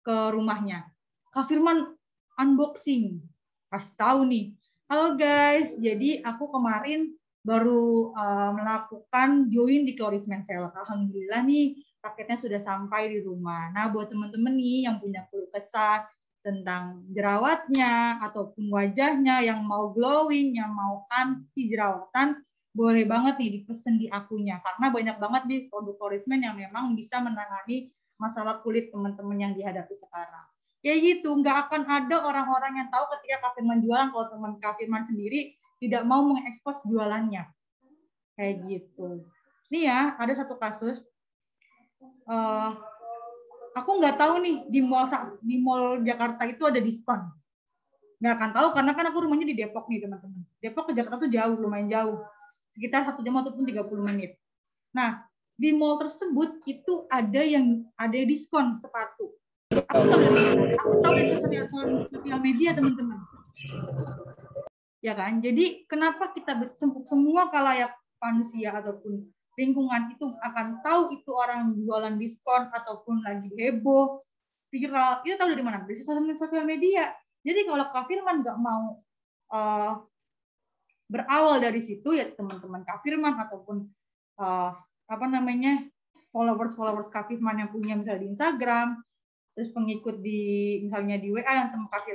ke rumahnya, Kak Firman unboxing, kasih tahu nih, halo guys, jadi aku kemarin baru melakukan join di Florisman Seller. Alhamdulillah nih paketnya sudah sampai di rumah. Nah buat teman-teman nih yang punya keluh kesah tentang jerawatnya ataupun wajahnya yang mau glowing, yang mau anti jerawatan, boleh banget nih dipesen di akunya karena banyak banget nih produk Florisman yang memang bisa menangani masalah kulit teman-teman yang dihadapi sekarang. Kayak gitu, nggak akan ada orang-orang yang tahu ketika Kak Firman jualan kalau teman Kak Firman sendiri tidak mau mengekspos jualannya. Kayak gitu. Nih ya, ada satu kasus. Aku nggak tahu nih di mall Jakarta itu ada diskon. Nggak akan tahu karena kan aku rumahnya di Depok nih teman-teman. Depok ke Jakarta tuh jauh, lumayan jauh. Sekitar 1 jam ataupun 30 menit. Nah, di mall tersebut itu ada diskon sepatu. Aku tahu dari sosial media teman-teman. Ya kan? Jadi kenapa kita semua kalayak manusia ataupun lingkungan itu akan tahu itu orang jualan diskon ataupun lagi heboh, viral, itu tahu dari mana? Dari sosial media. Jadi kalau Kak Firman nggak mau berawal dari situ ya teman-teman Kak Firman ataupun followers Kak Firman yang punya misalnya di Instagram, terus pengikut misalnya di WA yang teman Kak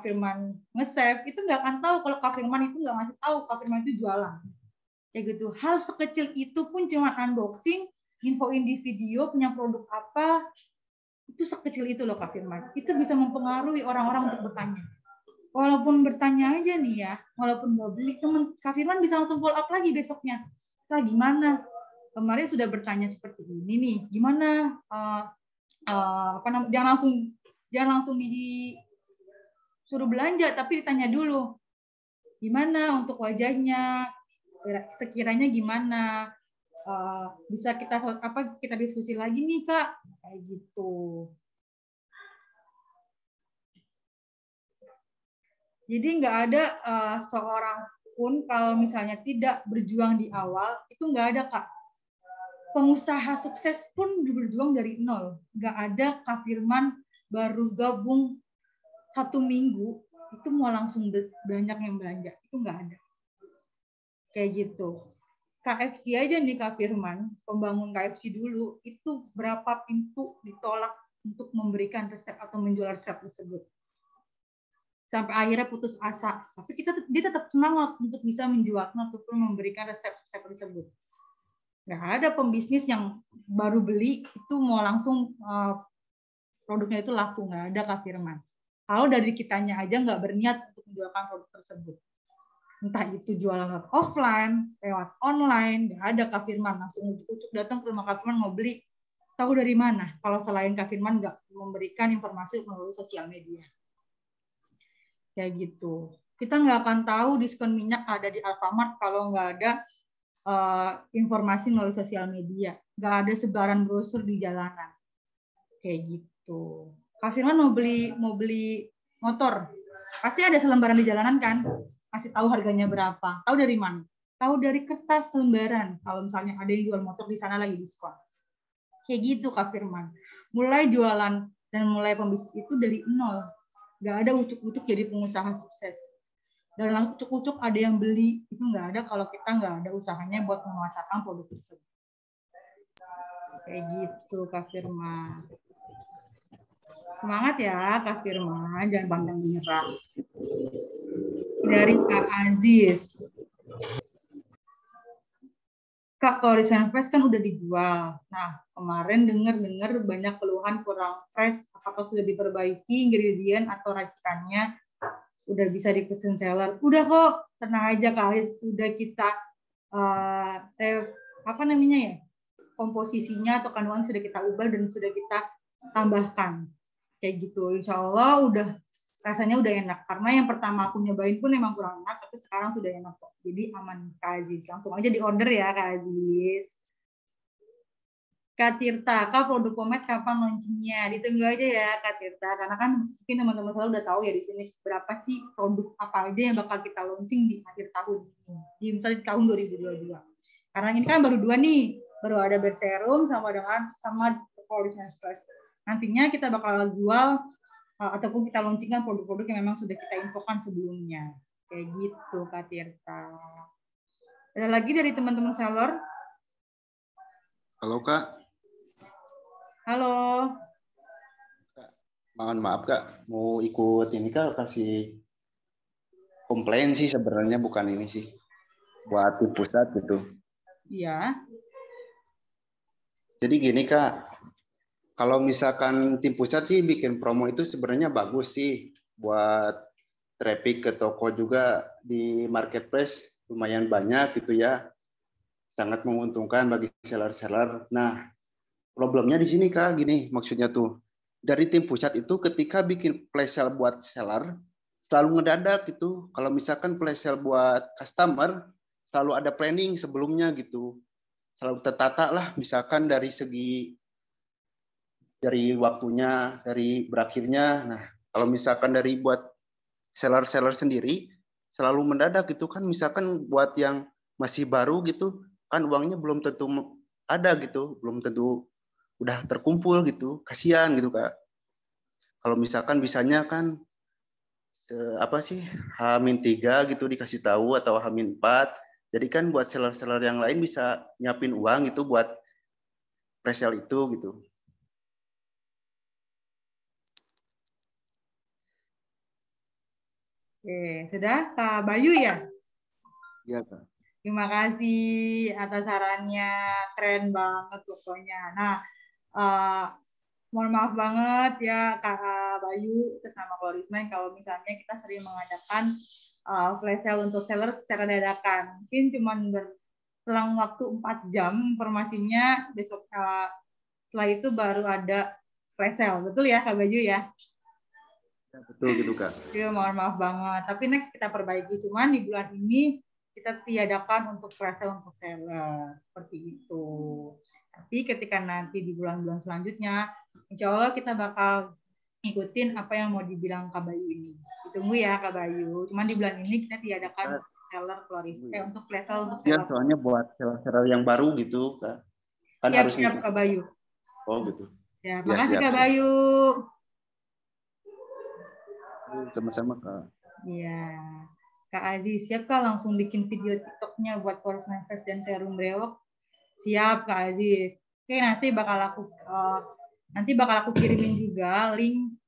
Firman nge-save, itu nggak akan tahu kalau Kak Firman itu nggak ngasih tahu Kak Firman itu jualan. Kayak gitu. Hal sekecil itu pun cuma unboxing, infoin di video punya produk apa, itu sekecil itu loh Kak Firman. Itu bisa mempengaruhi orang-orang untuk bertanya. Walaupun bertanya aja nih ya, walaupun nggak beli, teman Kak Firman bisa langsung follow up lagi besoknya. Kak gimana? Kemarin sudah bertanya seperti ini nih, gimana? Jangan langsung disuruh belanja, tapi ditanya dulu gimana untuk wajahnya, sekiranya gimana, bisa kita diskusi lagi nih Kak, kayak gitu. Jadi nggak ada seorang pun kalau misalnya tidak berjuang di awal itu nggak ada Kak. pengusaha sukses pun berjuang dari nol. Nggak ada Kak Firman baru gabung 1 minggu itu mau langsung banyak yang belanja. Itu nggak ada. Kayak gitu. KFC aja nih Kak Firman, pembangun KFC dulu, itu berapa pintu ditolak untuk memberikan resep atau menjual resep tersebut. Sampai akhirnya putus asa. Tapi dia tetap semangat untuk bisa menjualnya ataupun memberikan resep-resep tersebut. Nggak ada pembisnis yang baru beli itu mau langsung produknya itu laku. Nggak ada Kak Firman. Kalau dari kitanya aja nggak berniat untuk menjualkan produk tersebut. Entah itu jualan lewat offline, lewat online, nggak ada Kak Firman. Langsung ucuk-ucuk datang ke rumah Kak Firman mau beli. Tahu dari mana? Kalau selain Kak Firman nggak memberikan informasi melalui sosial media. Kayak gitu. Kita nggak akan tahu diskon minyak ada di Alfamart kalau nggak ada informasi melalui sosial media. Nggak ada sebaran brosur di jalanan. Kayak gitu. Kak Firman mau beli motor. Pasti ada selembaran di jalanan kan? Kasih tahu harganya berapa. Tahu dari mana? Tahu dari kertas lembaran. Kalau misalnya ada yang jual motor di sana lagi diskon. Kayak gitu Kak Firman. Mulai jualan dan mulai pembisnis itu dari nol. Nggak ada ucuk-ucuk jadi pengusaha sukses. Dan ucuk-ucuk ada yang beli. Itu nggak ada kalau kita nggak ada usahanya buat memasarkan produk tersebut. Kayak gitu Kak Firman. Semangat ya Kak Firman. Jangan pantang menyerah. Dari Kak Aziz. Kak, kalau desain fresh kan udah dijual. Nah, kemarin dengar banyak keluhan kurang fresh. Apakah sudah diperbaiki ingredient atau racikannya? Udah bisa dipesan seller? Udah kok, tenang aja Kak Aziz. Sudah kita komposisinya atau kandungan sudah kita ubah dan sudah kita tambahkan. Kayak gitu. Insya Allah udah rasanya udah enak. Karena yang pertama aku nyobain pun memang kurang enak, tapi sekarang sudah enak kok. Jadi aman Kak Aziz. Langsung aja di order ya Kak Aziz. Kak Tirta, Kak produk pomade kapan launchingnya? Ditunggu aja ya Kak Tirta. Karena kan mungkin teman-teman selalu udah tahu ya di sini berapa sih produk apa aja yang bakal kita launching di akhir tahun ini. Misalnya di tahun 2022. Karena ini kan baru 2 nih. Baru ada Berserum sama Polish Plus. Nantinya kita bakal jual ataupun kita launchingkan produk-produk yang memang sudah kita infokan sebelumnya. Kayak gitu, Kak Tirta. Ada lagi dari teman-teman seller? Halo, Kak. Halo. Kak, mohon maaf, Kak. Mau ikut ini, Kak, kasih komplain sih sebenarnya, bukan ini sih. Buat tim pusat gitu. Iya. Jadi gini, Kak. Kalau misalkan tim pusat sih bikin promo itu sebenarnya bagus sih buat traffic ke toko juga di marketplace lumayan banyak gitu ya. Sangat menguntungkan bagi seller-seller. Nah, problemnya di sini Kak, gini maksudnya tuh. Dari tim pusat itu ketika bikin flash sale buat seller selalu ngedadak gitu. Kalau misalkan flash sale buat customer selalu ada planning sebelumnya gitu. Selalu tertata lah misalkan dari segi dari waktunya, dari berakhirnya. Nah, kalau misalkan dari buat seller-seller sendiri, selalu mendadak gitu kan, misalkan buat yang masih baru gitu, kan uangnya belum tentu ada gitu, belum tentu udah terkumpul gitu, kasihan gitu Kak. Kalau misalkan bisanya kan, H-3 gitu dikasih tahu, atau H-4, jadi kan buat seller-seller yang lain bisa nyiapin uang gitu buat pre-sale itu gitu. Oke, sudah Kak Bayu ya? Iya, Kak. Terima kasih atas sarannya, keren banget pokoknya. Nah, mohon maaf banget ya Kak Bayu sama Klorisman kalau misalnya kita sering mengadakan flash sale untuk seller secara dadakan. Mungkin cuma berselang waktu 4 jam informasinya, besok setelah itu baru ada flash sale. Betul ya Kak Bayu ya? Betul gitu Kak. Ya, mohon maaf banget. Tapi next kita perbaiki. Cuman di bulan ini kita tiadakan untuk flash sale untuk seller. Seperti itu. Tapi ketika nanti di bulan-bulan selanjutnya, insya Allah kita bakal ngikutin apa yang mau dibilang Kak Bayu ini. Ditunggu ya Kak Bayu. Cuman di bulan ini kita tiadakan seller Floris. Untuk flash sale untuk Ya, seller. soalnya buat seller-seller yang baru gitu Kak. Kan harus Siap Kak Bayu. Oh gitu. Ya, Ya, makasih siap, Kak siap. Bayu. Sama-sama Kak. Iya. Kak Aziz, siap Kak langsung bikin video TikToknya buat Course Manifest dan Serum Brewok? Siap Kak Aziz. Oke, nanti bakal aku kirimin juga link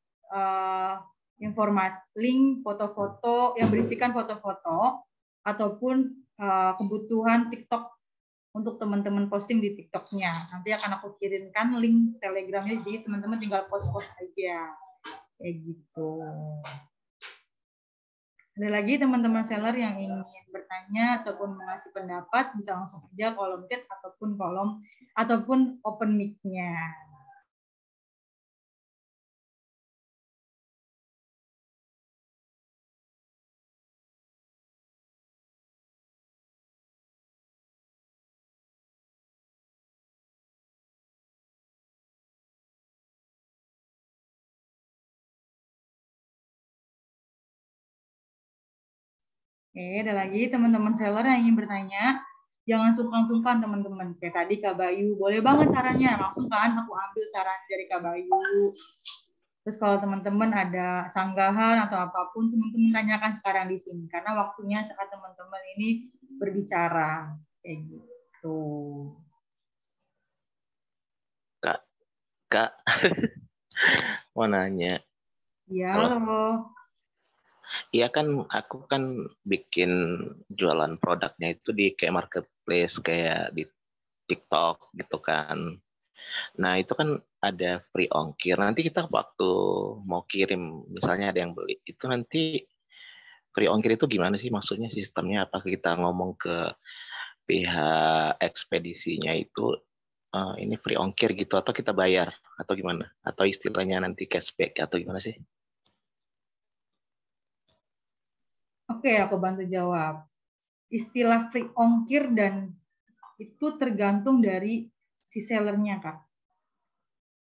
informasi, link foto-foto yang berisikan foto-foto ataupun kebutuhan TikTok untuk teman-teman posting di TikToknya. Nanti akan aku kirimkan link Telegramnya, jadi teman-teman tinggal post-post aja. Kayak gitu. Ada lagi teman-teman seller yang ingin bertanya ataupun mengasih pendapat, bisa langsung aja kolom chat ataupun open mic-nya. Oke, ada lagi teman-teman seller yang ingin bertanya. Jangan sungkan-sungkan teman-teman. Kayak tadi Kak Bayu, boleh banget sarannya. Langsung kan aku ambil saran dari Kak Bayu. Terus kalau teman-teman ada sanggahan atau apapun, teman-teman tanyakan sekarang di sini. Karena waktunya saat teman-teman ini berbicara. Kayak gitu. Kak, mau nanya. Iya, Halo. halo. Iya kan, aku kan bikin jualan produknya itu di kayak marketplace, kayak di TikTok gitu kan. Nah itu kan ada free ongkir. Nanti kita waktu mau kirim, misalnya ada yang beli, itu nanti free ongkir itu gimana sih maksudnya sistemnya? Apakah kita ngomong ke pihak ekspedisinya itu ini free ongkir gitu, atau kita bayar atau gimana? Atau istilahnya nanti cashback atau gimana sih? Oke, aku bantu jawab. Istilah free ongkir dan itu tergantung dari si sellernya, Kak.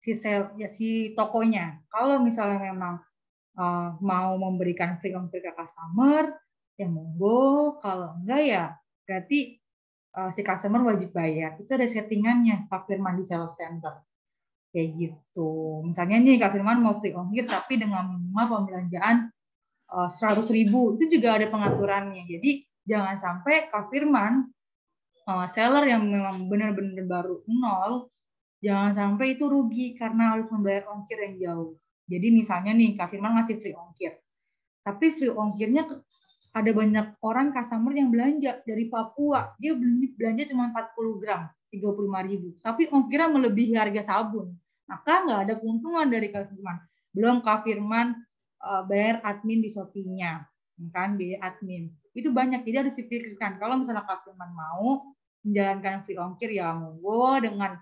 Si tokonya. Kalau misalnya memang mau memberikan free ongkir ke customer, ya monggo. Kalau enggak ya berarti si customer wajib bayar. itu ada settingannya Kak Firman di Seller Center. Kayak gitu. Misalnya nih Kak Firman mau free ongkir tapi dengan minimal pembelanjaan 100.000, itu juga ada pengaturannya. Jadi jangan sampai Kak Firman seller yang memang benar-benar baru nol, jangan sampai itu rugi karena harus membayar ongkir yang jauh. Jadi misalnya nih Kak Firman ngasih free ongkir, tapi free ongkirnya ada banyak orang customer yang belanja dari Papua, dia belanja cuma 40 gram, 35.000, tapi ongkirnya melebihi harga sabun. Maka nggak ada keuntungan dari Kak Firman. Belum Kak Firman bayar admin di Shopee-nya, kan biaya admin. Itu banyak, jadi harus dipikirkan. Kalau misalnya Kak Firman mau menjalankan free ongkir, ya monggo dengan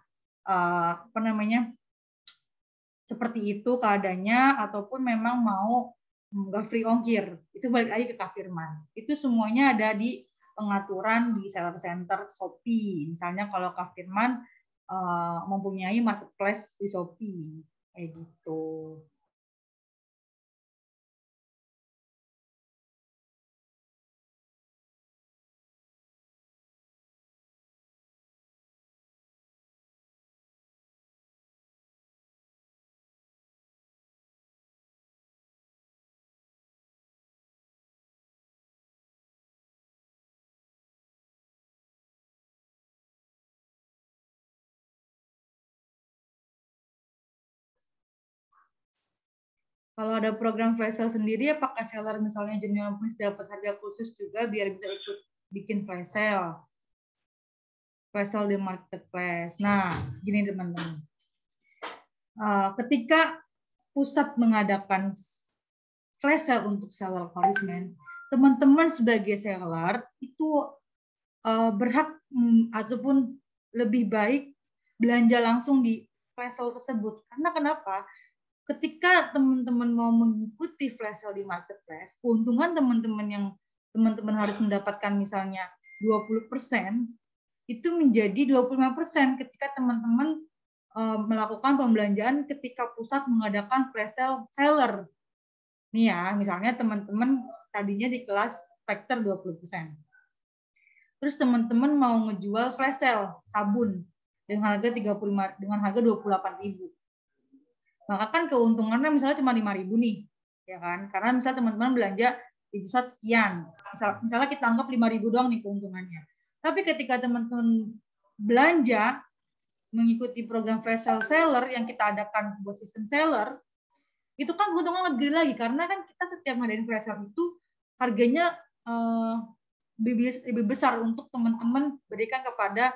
seperti itu keadaannya, ataupun memang mau nggak free ongkir, itu balik lagi ke Kak Firman. Itu semuanya ada di pengaturan di Seller Center Shopee. Misalnya kalau Kak Firman mempunyai marketplace di Shopee, kayak gitu. Kalau ada program flash sale sendiri, apakah seller misalnya Junior Plus dapat harga khusus juga biar bisa ikut bikin flash sale? Flash sale di marketplace. Nah, gini teman-teman. Ketika pusat mengadakan flash sale untuk seller placement, teman-teman sebagai seller itu berhak ataupun lebih baik belanja langsung di flash sale tersebut. Karena kenapa? Ketika teman-teman mau mengikuti flash sale di marketplace, keuntungan teman-teman yang teman-teman harus mendapatkan misalnya 20%, itu menjadi 25% ketika teman-teman melakukan pembelanjaan ketika pusat mengadakan flash sale seller. Nih ya, misalnya teman-teman tadinya di kelas factor 20%. Terus teman-teman mau ngejual flash sale sabun dengan harga 28.000. Maka kan keuntungannya misalnya cuma 5.000 nih, ya kan? Karena misalnya teman-teman belanja di pusat sekian. Misalnya kita anggap 5.000 doang nih keuntungannya. Tapi ketika teman-teman belanja mengikuti program flash sale seller yang kita adakan buat sistem seller, itu kan keuntungan lebih lagi karena kan kita setiap ngadain flash sale itu harganya lebih besar untuk teman-teman berikan kepada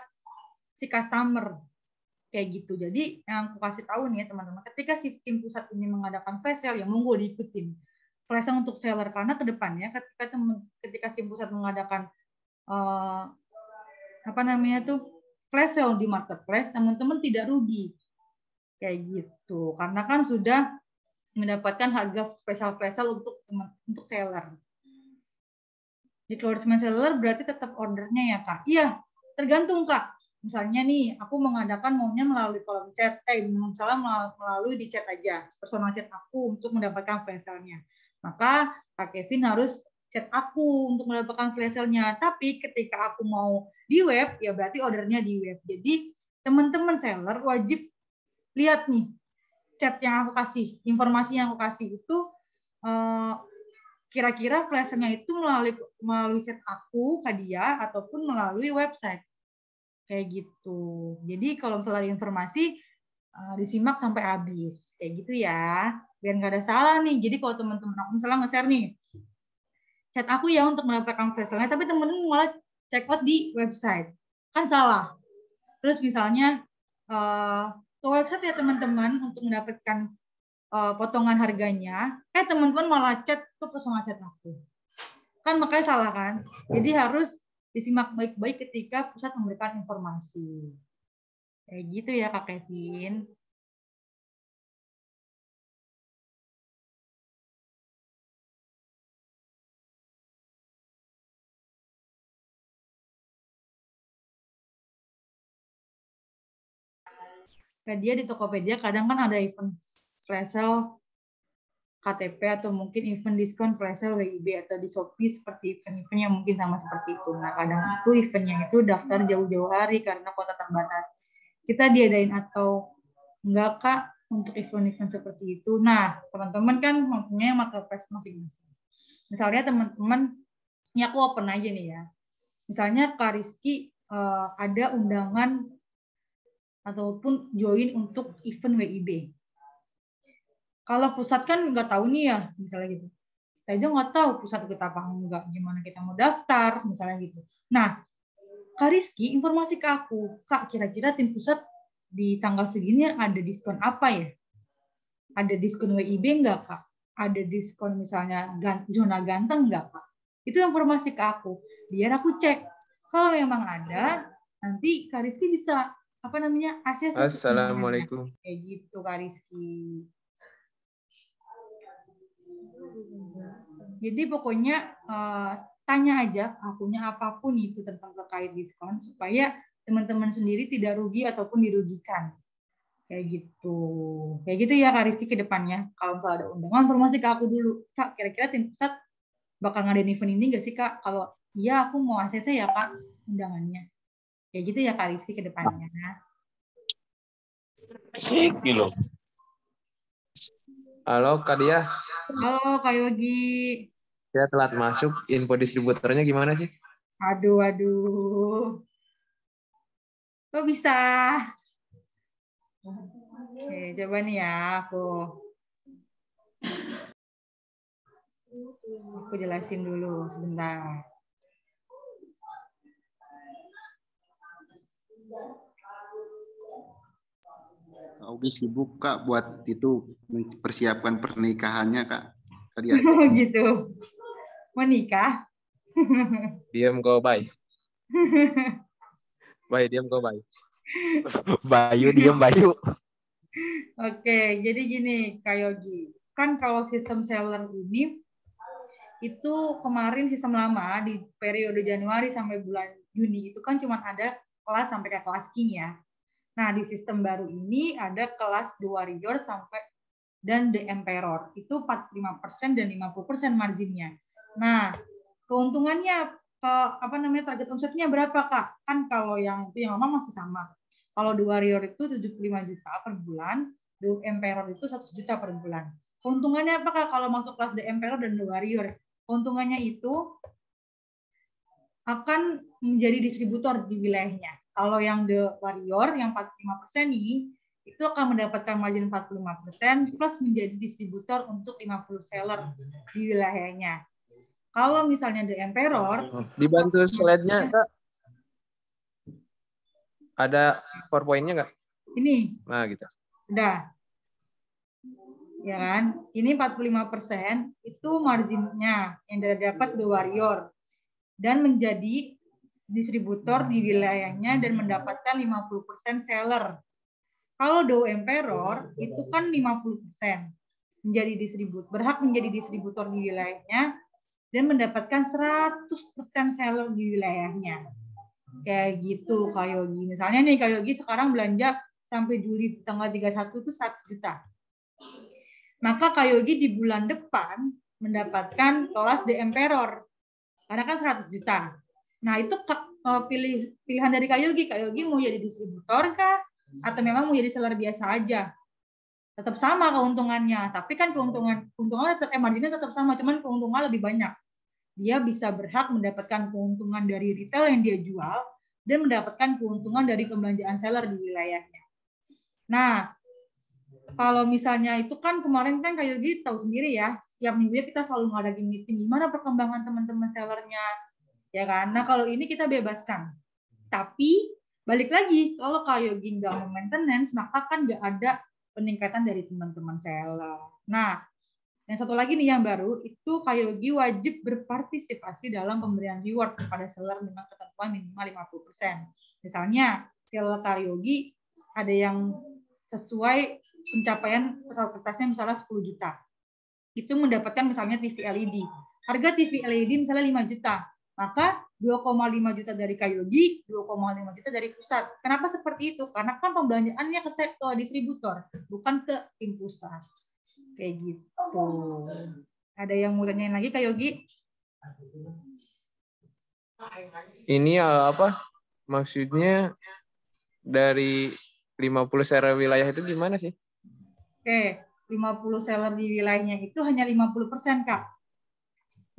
si customer kayak gitu. Jadi yang aku kasih tahu nih ya teman-teman, ketika si tim pusat ini mengadakan flash sale, ya monggo diikutin flash sale untuk seller karena kedepannya ketika tim pusat mengadakan flash sale di marketplace, teman-teman tidak rugi kayak gitu karena kan sudah mendapatkan harga spesial flash sale untuk seller. Di closing seller berarti tetap ordernya ya Kak? Iya, tergantung Kak. Misalnya nih, aku mengadakan maunya melalui kolom chat, misalnya melalui di chat aja, personal chat aku untuk mendapatkan flash sale-nya. Maka Kak Kevin harus chat aku untuk mendapatkan flash sale-nya. Tapi ketika aku mau di web, ya berarti ordernya di web. Jadi teman-teman seller wajib lihat nih, chat yang aku kasih, informasi yang aku kasih itu kira-kira flash sale-nya itu melalui chat aku ke dia ataupun melalui website. Kayak gitu. Jadi kalau misalnya informasi disimak sampai habis. Kayak gitu ya. Biar nggak ada salah nih. Jadi kalau teman-teman aku misalnya nge-share nih, chat aku ya untuk mendapatkan flash sale-nya, tapi teman-teman malah check out di website. Kan salah. Terus misalnya ke website ya teman-teman untuk mendapatkan potongan harganya, teman-teman malah chat ke personal chat aku. Kan makanya salah kan? Jadi harus disimak baik-baik ketika pusat memberikan informasi. Kayak gitu ya Kak Kevin. Dia di Tokopedia kadang kan ada event flash sale KTP atau mungkin event diskon flash sale WIB atau di Shopee seperti event-event yang mungkin sama seperti itu. Nah, kadang itu eventnya itu daftar jauh-jauh hari karena kuota terbatas. Kita diadain atau enggak Kak untuk event-event seperti itu. Nah, teman-teman kan mempunyai marketplace masing-masing. Misalnya teman-teman, ini aku open aja nih ya. Misalnya Kak Rizky ada undangan ataupun join untuk event WIB. Kalau pusat kan nggak tahu nih ya, misalnya gitu. Kita aja nggak tahu pusat kita apa enggak, gimana kita mau daftar, misalnya gitu. Nah, Kak Rizky informasi ke aku, Kak kira-kira tim pusat di tanggal segini ada diskon apa ya? Ada diskon WIB nggak Kak? Ada diskon misalnya zona ganteng nggak Kak? Itu informasi ke aku, biar aku cek. Kalau memang ada, nanti Kak Rizky bisa akses. Assalamualaikum. Kayak gitu Kak Rizky. Jadi pokoknya tanya aja akunya apapun itu tentang terkait diskon supaya teman-teman sendiri tidak rugi ataupun dirugikan. Kayak gitu. Kayak gitu ya Kak Rizky ke depannya. Kalau misalnya ada undangan, informasi ke aku dulu. Kak, kira-kira tim pusat bakal ngadain event ini nggak sih Kak? Kalau iya aku mau ACC ya Kak undangannya. Kayak gitu ya Kak Rizky ke depannya. Kilo. Halo Kak Dia. Halo Kak Yogi. Saya telat masuk. Info distributornya gimana sih? Aduh. Kok bisa? Oke, coba nih ya aku jelasin dulu sebentar. Augie sibuk Kak buat itu persiapkan pernikahannya Kak. Tadi Oh gitu. Mau nikah? Diam kau, Bay. Bay, diam kau, Bay. Bayu, diam Bayu. Oke, jadi gini Kak Yogi. Kan kalau sistem seller ini itu kemarin sistem lama di periode Januari sampai bulan Juni itu kan cuma ada kelas sampai ke kelas King ya. Nah, di sistem baru ini ada kelas The Warrior sampai dan The Emperor. Itu 45% dan 50% marginnya. Nah, keuntungannya target omsetnya berapa, Kak? Kan kalau yang itu yang lama masih sama. Kalau The Warrior itu 75 juta per bulan, The Emperor itu 100 juta per bulan. Keuntungannya apa Kak kalau masuk kelas The Emperor dan The Warrior? Keuntungannya itu akan menjadi distributor di wilayahnya. Kalau yang The Warrior yang 45% nih, itu akan mendapatkan margin 45% plus menjadi distributor untuk 50 seller di wilayahnya. Kalau misalnya The Emperor, dibantu slide-nya Kak. Ada PowerPoint-nya nggak? Ini. Nah, gitu. Udah. Ya kan? Ini 45% itu marginnya yang dapat The Warrior dan menjadi distributor di wilayahnya dan mendapatkan 50% seller. Kalau The Emperor itu kan 50% menjadi distributor, berhak menjadi distributor di wilayahnya dan mendapatkan 100% seller di wilayahnya. Kayak gitu Kak Yogi. Misalnya nih Kak Yogi sekarang belanja sampai Juli tanggal 31 itu 100 juta. Maka Kak Yogi di bulan depan mendapatkan kelas The Emperor. Karena kan 100 juta. Nah, itu pilihan dari Kak Yogi. Kak Yogi mau jadi distributor kah? Atau memang mau jadi seller biasa aja? Tetap sama keuntungannya. Tapi kan keuntungannya tetap marginnya tetap sama. Cuman keuntungan lebih banyak. Dia bisa berhak mendapatkan keuntungan dari retail yang dia jual dan mendapatkan keuntungan dari pembelanjaan seller di wilayahnya. Nah, kalau misalnya itu kan kemarin kan Kak Yogi tahu sendiri ya, setiap minggu kita selalu ngadain meeting gimana perkembangan teman-teman sellernya, ya kan? Nah kalau ini kita bebaskan, tapi balik lagi kalau Kak Yogi nggak mau maintenance maka kan nggak ada peningkatan dari teman-teman seller. Nah yang satu lagi nih yang baru itu Kak Yogi wajib berpartisipasi dalam pemberian reward kepada seller dengan ketentuan minimal 50%. Misalnya seller Kak Yogi ada yang sesuai pencapaian pesawat kertasnya misalnya 10 juta. Itu mendapatkan misalnya TV LED. Harga TV LED misalnya 5 juta. Maka 2,5 juta dari Kak Yogi, 2,5 juta dari pusat. Kenapa seperti itu? Karena kan pembelanjaannya ke distributor, bukan ke tim pusat. Kayak gitu. Ada yang mau tanyain lagi Kak Yogi? Ini apa? Maksudnya dari 50 seller wilayah itu gimana sih? Oke, 50 seller di wilayahnya itu hanya 50%, Kak.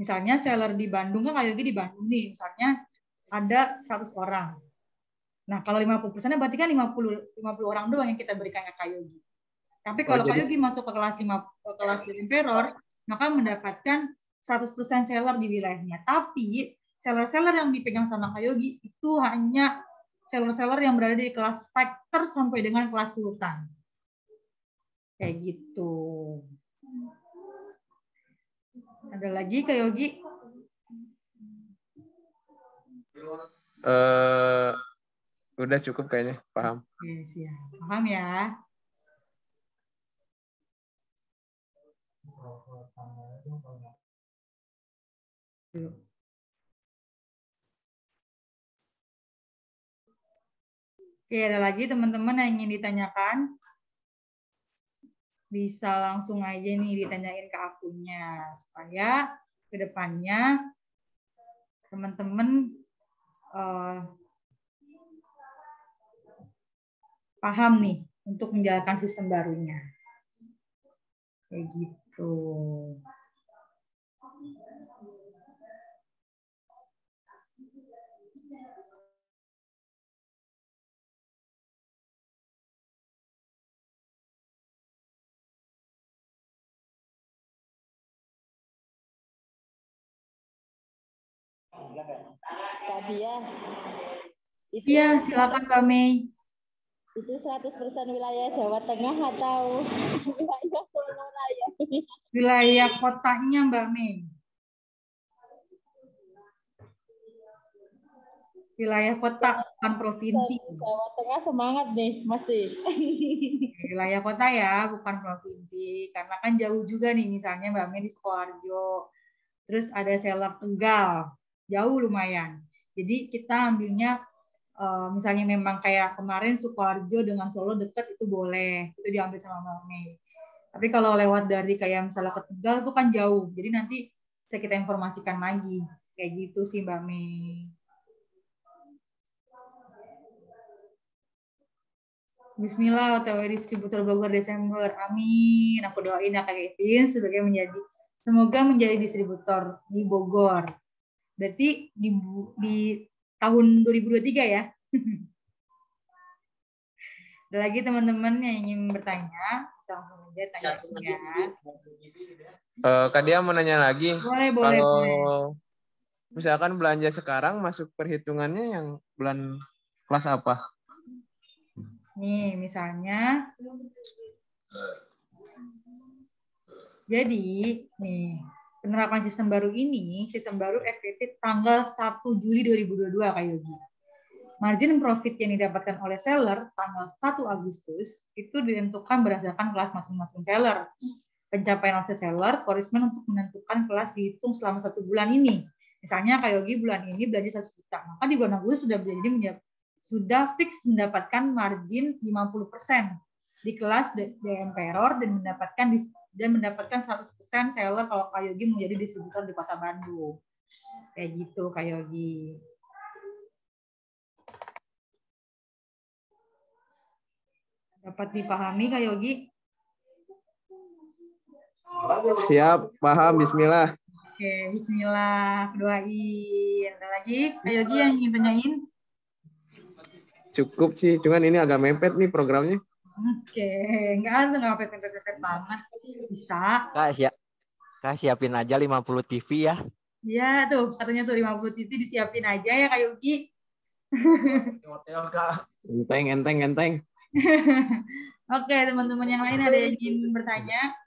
Misalnya seller di Bandung, kan Kak Yogi di Bandung nih, misalnya ada 100 orang. Nah, kalau 50%-nya berarti kan 50 orang doang yang kita berikan ke Kak Yogi. Tapi kalau Kak Yogi masuk ke kelas The Emperor, maka mendapatkan 100% seller di wilayahnya. Tapi seller-seller yang dipegang sama Kak Yogi itu hanya seller-seller yang berada di kelas Factor sampai dengan kelas Sultan. Kayak gitu. Ada lagi Kak Yogi? Udah cukup kayaknya, paham. Oke, siap. Paham ya? Oke, ada lagi teman-teman yang ingin ditanyakan? Bisa langsung aja nih ditanyain ke akunnya supaya kedepannya teman-teman paham nih untuk menjalankan sistem barunya. Kayak gitu. Tadi ya. Iya, silakan Mbak Mei. Itu 100% wilayah Jawa Tengah atau wilayah Surabaya? Wilayah kotanya Mbak Mei. Wilayah kota, bukan provinsi. Jawa Tengah semangat nih, masih. Wilayah kota ya, bukan provinsi. Karena kan jauh juga nih, misalnya Mbak Mei di Sukoharjo. Terus ada seller Tegal, jauh lumayan. Jadi kita ambilnya, misalnya memang kayak kemarin Sukoharjo dengan Solo deket itu boleh. Itu diambil sama Mbak Mei. Tapi kalau lewat dari kayak misalnya ke Tegal itu kan jauh. Jadi nanti bisa kita informasikan lagi. Kayak gitu sih Mbak Mei. Bismillah, OTW distributor Bogor Desember. Amin. Aku doain ya Kak Kevin semoga menjadi distributor di Bogor. Berarti di tahun 2023 ya. Ada lagi teman-teman yang ingin bertanya, bisa langsung aja tanya ya. Kak Dia mau nanya lagi. Boleh. Kalau misalkan belanja sekarang masuk perhitungannya yang bulan kelas apa? Nih, misalnya. Jadi, nih, penerapan sistem baru efektif tanggal 1 Juli 2022 Kak Yogi. Margin profit yang didapatkan oleh seller tanggal 1 Agustus itu ditentukan berdasarkan kelas masing-masing seller. Pencapaian omset seller koresponden untuk menentukan kelas dihitung selama 1 bulan ini. Misalnya Kak Yogi bulan ini belanja 1 juta, maka di bulan Agustus sudah fix mendapatkan margin 50% di kelas DM Peror dan mendapatkan 100% seller kalau Kak Yogi menjadi distributor di Kota Bandung. Kayak gitu Kak Yogi. Dapat dipahami Kak Yogi? Siap, paham. Bismillah. Oke, bismillah. Doain. Ada lagi Kak Yogi yang ingin tanyain? Cukup sih, cuman ini agak mepet nih programnya. Oke, nggak mepet banget. Bisa. Kak siapin aja 50 TV ya. Iya tuh, katanya tuh 50 TV disiapin aja ya Kak Yogi. Enteng. Oke, teman-teman yang lain ada yang ingin bertanya?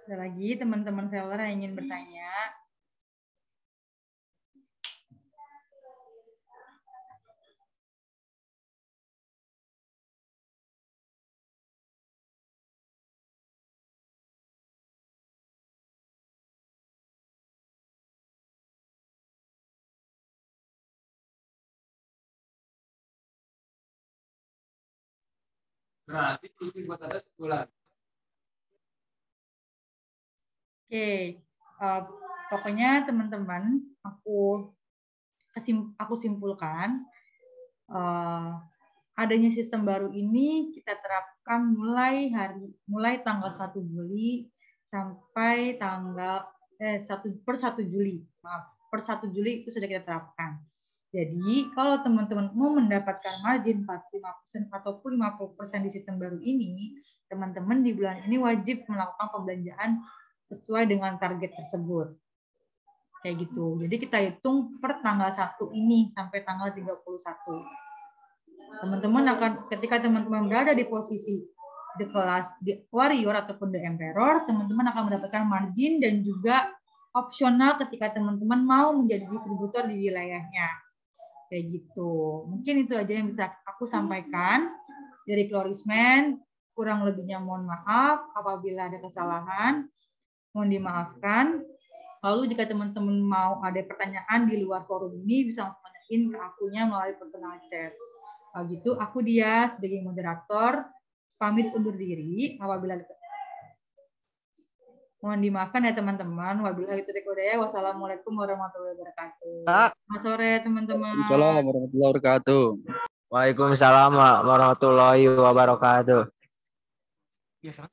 Ada lagi teman-teman seller yang ingin bertanya? Berarti istri buat atas bulan. Oke, pokoknya teman-teman, aku simpulkan adanya sistem baru ini kita terapkan mulai tanggal 1 Juli sampai tanggal 1 Juli. Per 1 Juli itu sudah kita terapkan. Jadi, kalau teman-teman mau mendapatkan margin 45% ataupun 50% di sistem baru ini, teman-teman di bulan ini wajib melakukan pembelanjaan sesuai dengan target tersebut. Kayak gitu. Jadi kita hitung per tanggal 1 ini sampai tanggal 31. Teman-teman ketika teman-teman berada di posisi di kelas di warrior ataupun the emperor, teman-teman akan mendapatkan margin dan juga opsional ketika teman-teman mau menjadi distributor di wilayahnya. Kayak gitu. Mungkin itu aja yang bisa aku sampaikan dari Klorisman. Kurang lebihnya mohon maaf apabila ada kesalahan. Mohon dimaafkan. Lalu jika teman-teman mau ada pertanyaan di luar forum ini bisa tanyain ke akunya melalui personal chat. Gitu, aku Dia sebagai moderator pamit undur diri. Apabila mohon dimaafkan ya teman-teman. Wabillahi taufiq wal hidayah. Wassalamualaikum warahmatullahi wabarakatuh. Selamat sore teman-teman. Waalaikumsalam warahmatullahi wabarakatuh. Waalaikumsalam warahmatullahi wabarakatuh. Biasa.